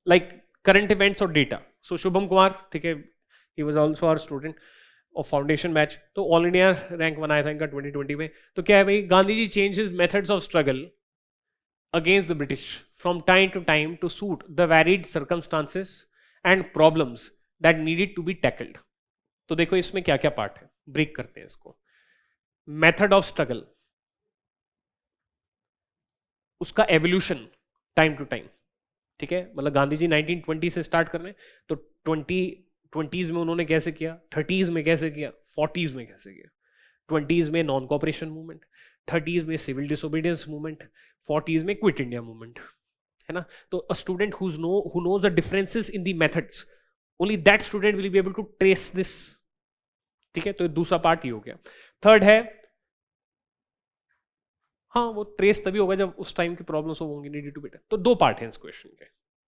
like current events or data. So Shubham Kumar, ठीक है, he was also our student of foundation batch. तो all India rank बनाया था इनका 2020 में. तो क्या है भाई, Gandhi ji changed his methods of struggle against the British from time to time to suit the varied circumstances and problems that needed to be tackled. तो देखो इसमें क्या क्या पार्ट है, ब्रेक करते हैं इसको. मेथड ऑफ स्ट्रगल, उसका एवोल्यूशन टाइम टू टाइम, ठीक है. मतलब गांधी जी 1920 से स्टार्ट कर रहे हैं, तो 20s में उन्होंने कैसे किया, 30s में कैसे किया, 40s में कैसे किया, 20s में नॉन कॉपरेशन मूवमेंट, 30s में सिविल डिसोबीडियंस मूवमेंट, 40s में क्विट इंडिया मूवमेंट, है ना. So a student who knows the differences in the methods, only that student will be able to trace this, ठीक है. तो दूसरा part ये हो गया. थर्ड है, हाँ वो ट्रेस तभी होगा जब उस टाइम की प्रॉब्लम्स होंगी, नीडेड टू बेटर. तो 2 पार्ट हैं इस क्वेश्चन के,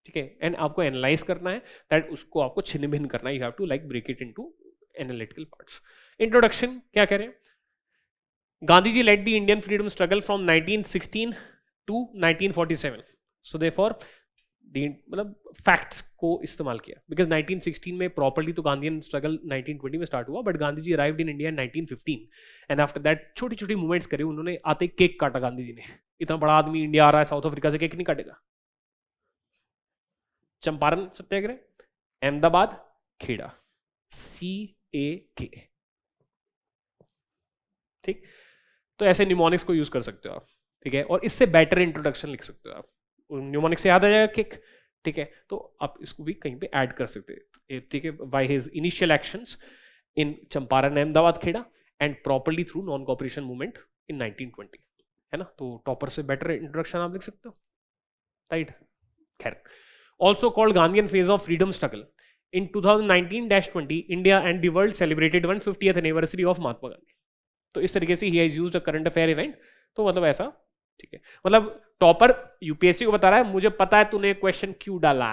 ठीक है. एंड आपको एनालाइज करना है, दैट उसको आपको छिन्न भिन्न करना है. You have to like break it into analytical parts. Introduction क्या कह रहे हैं, Gandhi ji led the Indian freedom struggle from 1916 to 1947. So therefore मतलब फैक्ट्स को इस्तेमाल किया, बिकॉज 1916 में प्रॉपर्ली तो गांधीयन स्ट्रगल 1920 में स्टार्ट हुआ, but Gandhi ji arrived in India in 1915, and after that छोटी छोटी मूवमेंट्स करे उन्होंने. आते केक काटा गांधी जी ने, इतना बड़ा आदमी इंडिया आ रहा है साउथ अफ्रीका से, केक नहीं काटेगा. चंपारण सत्याग्रह, अहमदाबाद खेड़ा, CAK, ठीक. तो ऐसे निमोनिक्स को यूज कर सकते हो आप, ठीक है. और इससे बेटर इंट्रोडक्शन लिख सकते हो आप, न्यूमोनिक से याद आ जाएगा किक, ठीक है. तो आप इसको भी कहीं पे ऐड कर सकते हैं, ठीक है. By his initial actions in Champaran, Ahmedabad, Kheda, and properly through non cooperation movement in 1920, है ना. तो टॉपर से बेटर इंट्रोडक्शन आप लिख सकते हो, राइट. खैर, also called Gandhian phase of freedom struggle. In 2019-20, India and the world celebrated 150th anniversary of Mahatma Gandhi. तो इस तरीके से he has used a current affair event. तो मतलब ऐसा, ठीक है. मतलब टॉपर यूपीएससी को बता रहा है मुझे पता है तूने क्वेश्चन क्यों डाला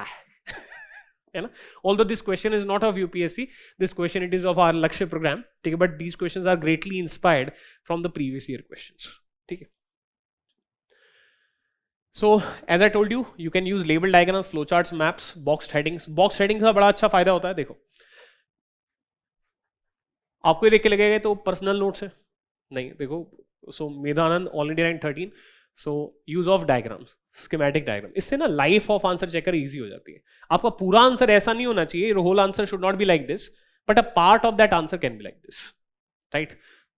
है ना. Although this question is not of UPSC, this question it is of our Lakshya program, ठीक है. But these questions are greatly inspired from the previous year questions, ठीक है. So as I told you, you can use label diagrams, flowcharts, maps, boxed headings. Boxed headings का बड़ा अच्छा फायदा होता है. देखो, आपको ये देख के लगेगा तो पर्सनल नोट्स है नहीं. देखो, so Medhanand all India rank 13. So use of diagrams, schematic diagram, इससे ना life of answer checker easy हो जाती है. आपका पूरा आंसर ऐसा नहीं होना चाहिए, whole answer should not be like this, but a part of that answer can be like this, right.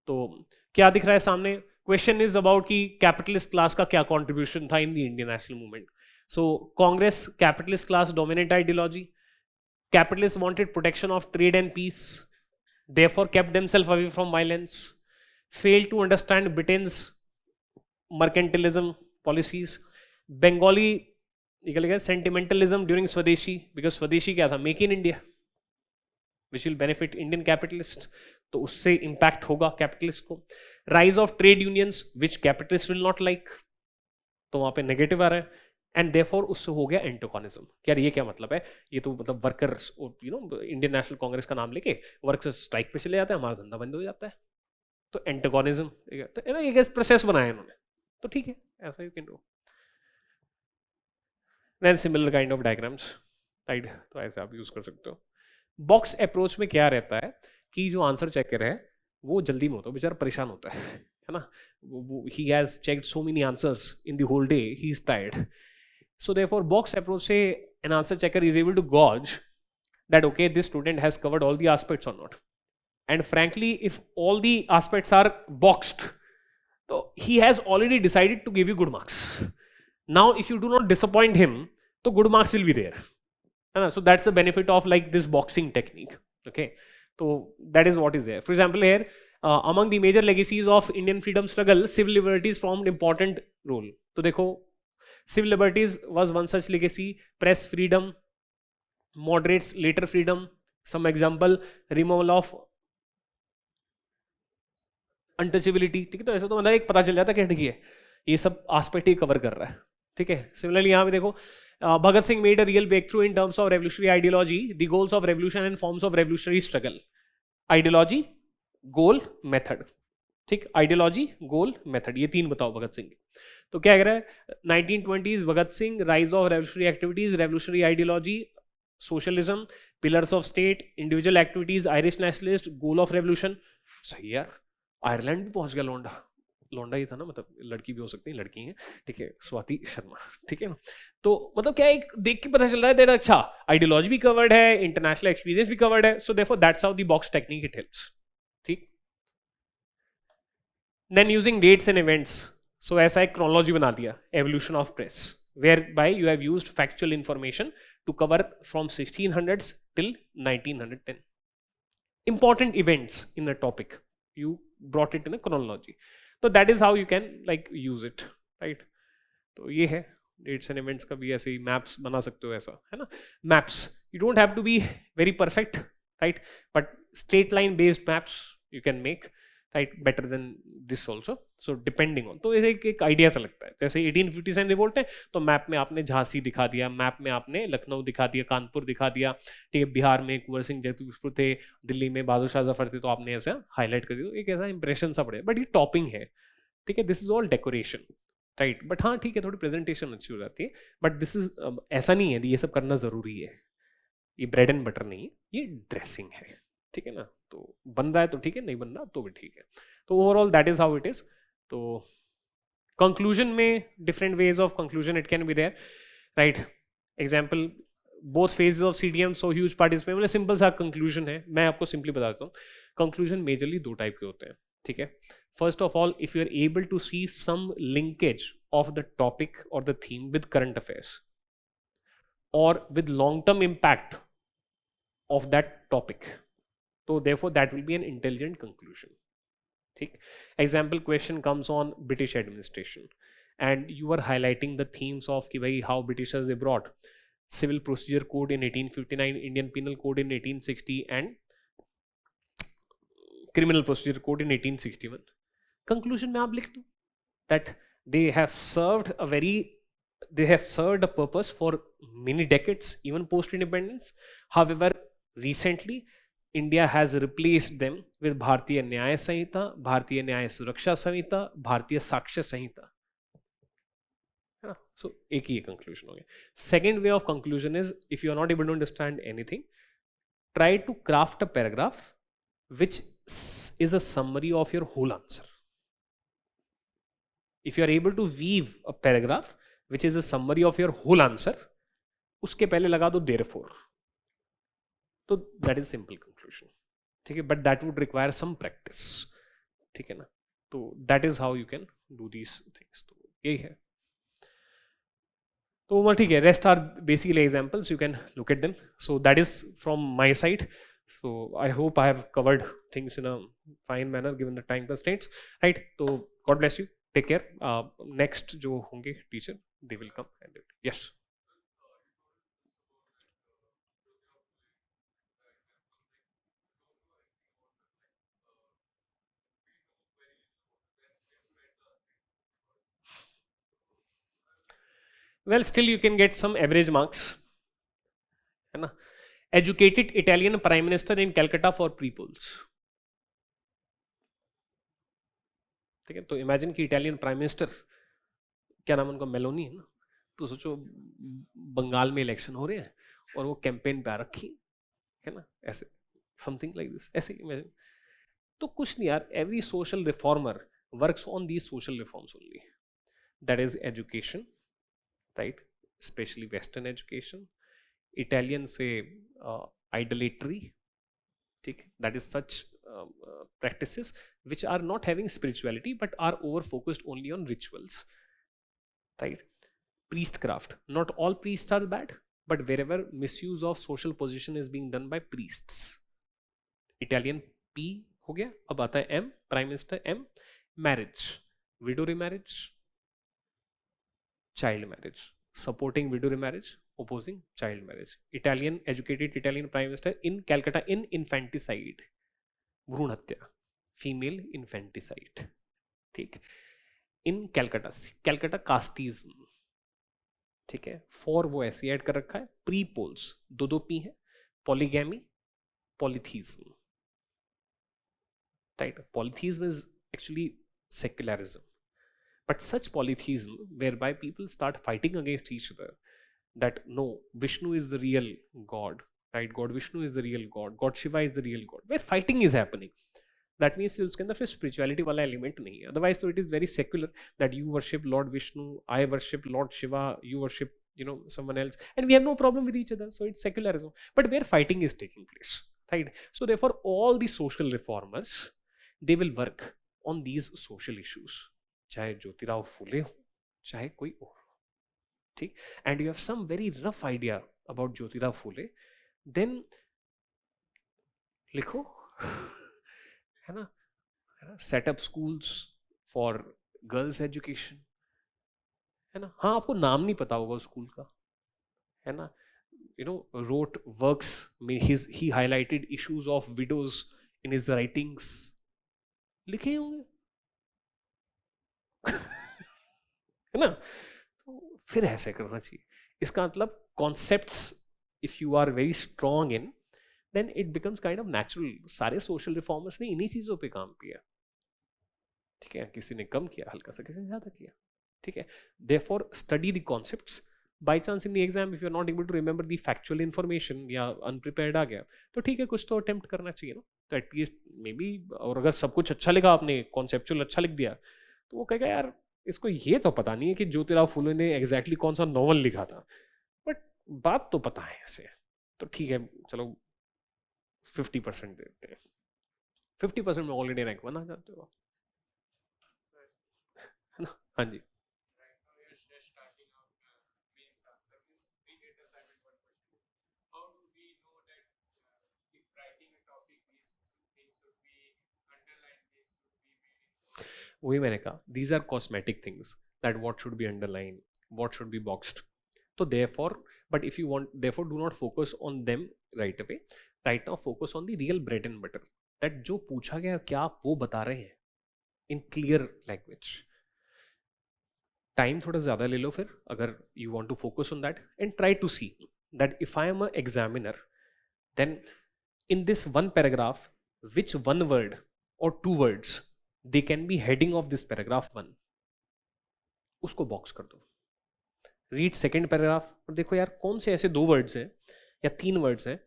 तो क्या दिख रहा है सामने? क्वेश्चन इज अबाउट कि कैपिटलिस्ट क्लास का क्या कॉन्ट्रीब्यूशन था in the Indian national movement. So Congress capitalist class dominate ideology. Capitalist wanted protection of trade and peace, therefore kept themself away from violence, failed to understand Britain's mercantilism policies. Bengali निकल गया सेंटिमेंटलिज्म during स्वदेशी, because स्वदेशी क्या था? Make in India, which will benefit Indian capitalist. तो उससे impact होगा capitalist को. Rise of trade unions which capitalist will not like, तो वहां पे नेगेटिव आ रहा है. एंड देयरफॉर उससे हो गया एंटोगोनिज्म. यार ये क्या मतलब है? ये तो मतलब वर्कर्स, इंडियन नेशनल कांग्रेस का नाम लेके वर्कर्स स्ट्राइक पे चले जाते हैं, हमारा धंधा बंद हो जाता है. तो एंटोगोनिज्म, तो एक प्रोसेस बनाया इन्होंने, तो ठीक है, ऐसा you can do. Then similar kind of diagrams, right. तो ऐसे आप यूज कर सकते हो. बॉक्स अप्रोच में क्या रहता है कि जो आंसर चेकर है वो जल्दी में होता है, बेचारा परेशान होता है ना. He has checked so many answers in the whole day, he is tired. So therefore box approach से an answer checker is able to gauge that okay this student has covered all the aspects और not. And frankly if all the aspects are boxed, तो he has already decided to give you good marks. Now if you do not disappoint him, तो good marks will be there, है ना. So that's the benefit of like this boxing technique, okay. So that is what is there. For example here, among the major legacies of Indian freedom struggle, civil liberties formed important role. तो देखो, civil liberties was one such legacy. Press freedom, moderates later freedom. Some example, removal of untouchability, ठीक है. तो ऐसा तो मतलब एक पता चल जाता है कि ठीक है ये सब एस्पेक्ट ही कवर कर रहा है, ठीक है. सिमिलरली यहाँ पे देखो, Bhagat Singh made a real break through in terms of revolutionary ideology, the goals of revolution and forms of revolutionary struggle. Ideology, goal, method, ठीक. आइडियोलॉजी, गोल, मेथड, ये तीन बताओ भगत सिंह. तो क्या कह रहा है? 1920s Bhagat Singh, rise of revolutionary activities, revolutionary ideology, socialism, pillars of state, individual activities, Irish nationalist, goal of revolution. सही यार, आयरलैंड भी पहुंच गया लौंडा. लौंडा ही था ना, मतलब लड़की भी हो सकती है, लड़की है, ठीक है, स्वाति शर्मा, ठीक है ना. तो मतलब क्या एक देख के पता चल रहा है तेरा, अच्छा आइडियोलॉजी भी कवर्ड है, इंटरनेशनल एक्सपीरियंस भी कवर्ड है. So therefore that's how the box technique it helps, ठीक. Then using dates and events, so ऐसा एक क्रोनोलॉजी बना दिया, evolution of press, whereby you have used factual information to cover from 1600s till 1910. Important events in the topic, you brought it in a chronology. So that is how you can like use it, right. तो ये है dates and events का भी ऐसे ही maps बना सकते हो, ऐसा है ना. maps, you don't have to be very perfect, right, but straight line based maps you can make, right, better than this also. So depending on, तो ऐसे एक आइडिया सा लगता है. जैसे 1857 रिवोल्ट है तो मैप में आपने झांसी दिखा दिया, मैप में आपने लखनऊ दिखा दिया, कानपुर दिखा दिया, ठीक है. बिहार में कुंवर सिंह जैतूपुर थे, दिल्ली में बहादुर शाह जफर थे, तो आपने ऐसा हाईलाइट कर दिया. एक ऐसा इंप्रेशन सा पड़े, बट ये टॉपिंग है, ठीक है. This is all decoration, right. But हाँ ठीक है, थोड़ी प्रेजेंटेशन अच्छी हो जाती है, बट दिस इज ऐसा नहीं है ये सब करना जरूरी है. ये ब्रेड एंड बटर नहीं है, ये ड्रेसिंग है, ठीक है ना. तो बन रहा है तो ठीक है, नहीं बन रहा तो भी ठीक है. तो overall that is how it is. तो कंक्लूजन में different ways of conclusion it can be there, right. Example, both phases of CDM so huge participate, मतलब सिंपल सा कंक्लूजन है. मैं आपको सिंपली बताता हूँ. कंक्लूजन मेजरली दो टाइप के होते हैं, ठीक है. First of all, if you are able to see some linkage of the topic और the theme with current affairs और with long term impact of that topic, तो therefore that will be an intelligent conclusion, ठीक. Example question comes on British administration and you are highlighting the themes of कि भाई how Britishers they brought Civil Procedure Code in 1859, Indian Penal Code in 1860 and Criminal Procedure Code in 1861. Conclusion में आप लिख दो that they have served a purpose for many decades, even post independence. However, recently India has replaced them with Bharatiya Nyaya Sanhita, Bharatiya Nyaya Suraksha Sanhita, Bharatiya Sakshya Sanhita. So एक ही conclusion हो गया. Second way of conclusion is if you are not able to understand anything, try to craft a paragraph which is a summary of your whole answer. If you are able to weave a paragraph which is a summary of your whole answer, उसके पहले लगा दो therefore. तो that is simple conclusion. ठीक है, but that would require some practice. ठीक है ना, तो that is how you can do these things. तो यही है. तो उमर ठीक है, rest are basically examples, you can look at them. So that is from my side. So I hope I have covered things in a fine manner given the time constraints, right? So God bless you, take care. Next जो होंगे teacher, they will come and yes. Well, still you can get some average marks, है ना? Educated Italian Prime Minister in Calcutta for pre-polls. ठीक है, तो imagine कि Italian prime minister, क्या नाम उनका, मेलोनी है ना, तो सोचो बंगाल में इलेक्शन हो रहे हैं और वो कैंपेन पे आ रखी है ना, ऐसे समथिंग लाइक दिस, ऐसे इमेजिन. तो कुछ नहीं यार, every social reformer works on these social reforms only. That is education, right, specially western education. Italian से आइडलेटरी, ठीक, that is such practices which are not having spirituality but are over focused only on rituals, right? Priestcraft, not all priests are bad, but wherever misuse of social position is being done by priests. Italian P हो गया, अब आता है M, prime minister M. Marriage, window remarriage, child marriage, supporting widow remarriage, opposing child marriage. Italian, educated Italian prime minister in Calcutta in infanticide, भ्रूण हत्या, female infanticide. ठीक, इन Calcutta, Calcutta casteism. ठीक है, फॉर वो ऐसे ऐड कर रखा है, प्री पोल्स, दो पी है, polygamy, polytheism, right. Polytheism is actually secularism, but such polytheism whereby people start fighting against each other, that no, Vishnu is the real god, right? God Vishnu is the real god, God Shiva is the real god, where fighting is happening. That means उसके अंदर फिर spirituality वाला element नहीं है. Otherwise so it is very secular that you worship Lord Vishnu, I worship Lord Shiva, you worship, you know, someone else, and we have no problem with each other. So it's secularism, but where fighting is taking place, right? So therefore all the social reformers, they will work on these social issues, चाहे ज्योतिराव फूले हो, चाहे कोई और, ठीक. And you have some very rough idea about Jyotirao Phule, then लिखो, है ना, set up schools for girls education, है ना. हाँ, आपको नाम नहीं पता होगा स्कूल का, है ना. यू नो, रोट वर्क्स में ही highlighted issues of widows in his writings, लिखे होंगे, है ना. तो फिर ऐसे करना चाहिए. इसका मतलब concepts if you are very strong in, then it becomes kind of natural. सारे सोशल रिफॉर्मर्स ने इन्हीं चीजों पे काम किया, ठीक है. किसी ने कम किया हल्का सा, किसी ने ज्यादा किया, ठीक है. therefore study the concepts. by chance in the exam if you are not able to remember the factual information या unprepared आ गया, तो ठीक है, कुछ तो अटेम्प्ट करना चाहिए ना. तो एटलीस्ट मे बी, और अगर सब कुछ अच्छा लिखा आपने, कॉन्सेप्चुअल अच्छा लिख दिया, तो वो कहेगा यार इसको ये तो पता नहीं है कि ज्योतिराव फूले ने एग्जैक्टली कौन सा नॉवल लिखा था, बट बात तो पता है ऐसे. तो ठीक है, चलो 50% देते हैं. 50% में ऑलरेडी रैंक 1 आ जाते हो, है ना. हाँ जी. वही मैंने कहा, these are cosmetic things, that what should be underlined, what should be boxed. So therefore, but if you want, therefore do not focus on them right away. Right now focus on the real bread and butter, that जो पूछा गया क्या आप वो बता रहे हैं in clear language. Time थोड़ा ज़्यादा ले लो फिर, अगर you want to focus on that, and try to see that if I am an examiner, then in this one paragraph, which one word or two words they can be heading of this paragraph 1, उसको box कर दो. Read second paragraph और देखो यार कौन से ऐसे 2 words हैं या 3 वर्ड्स हैं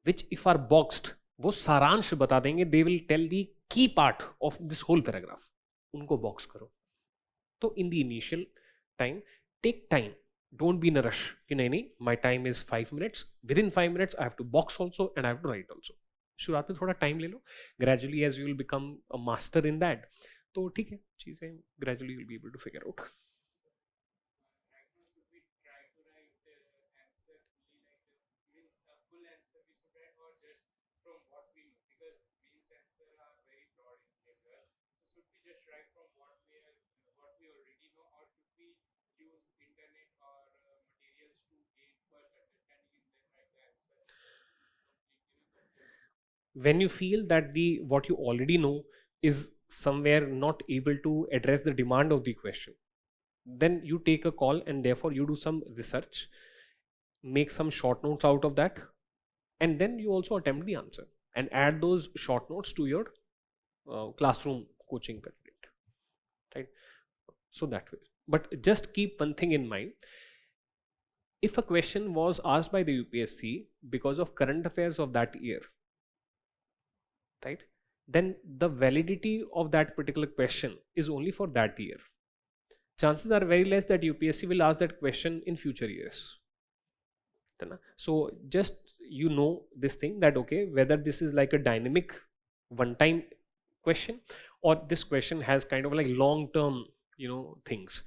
विच इफ आर बॉक्स्ड वो सारांश बता देंगे, they will tell the key part of this whole paragraph. उनको बॉक्स करो. तो in the initial time take time, don't be in a rush कि नहीं my time is 5 minutes, within 5 minutes I have to box also and I have to write also. शुरुआत में थोड़ा time ले लो, gradually as you will become a master in that, तो ठीक है, चीज़ें gradually you will be able to figure out. When you feel that the what you already know is somewhere not able to address the demand of the question, then you take a call and therefore you do some research, make some short notes out of that, and then you also attempt the answer and add those short notes to your classroom coaching content, right? So that way, but just keep one thing in mind. If a question was asked by the UPSC because of current affairs of that year, right, then the validity of that particular question is only for that year. Chances are very less that UPSC will ask that question in future years. So just you know this thing, that okay, whether this is like a dynamic one time question or this question has kind of like long term things.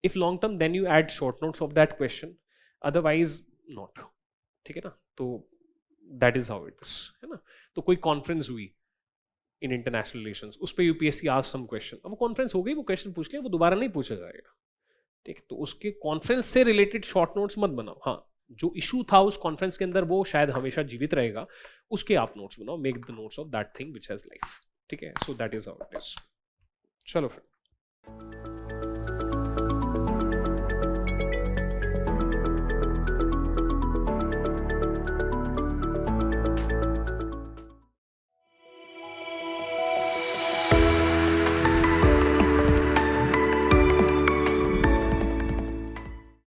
If long term, then you add short notes of that question, otherwise not. ठीक है ना? तो that is how it is, है ना? तो कोई conference हुई in international relations, उस पर यूपीएससी आज सम क्वेश्चन, अब वो कॉन्फ्रेंस हो गई, वो क्वेश्चन पूछ लिया, वो दोबारा नहीं पूछा जाएगा. ठीक, तो उसके कॉन्फ्रेंस से रिलेटेड शॉर्ट नोट्स मत बनाओ. हाँ, जो इशू था उस कॉन्फ्रेंस के अंदर वो शायद हमेशा जीवित रहेगा, उसके आप नोट्स बनाओ, make the notes of that thing which has life. ठीक है, सो that is how it is. चलो फिर.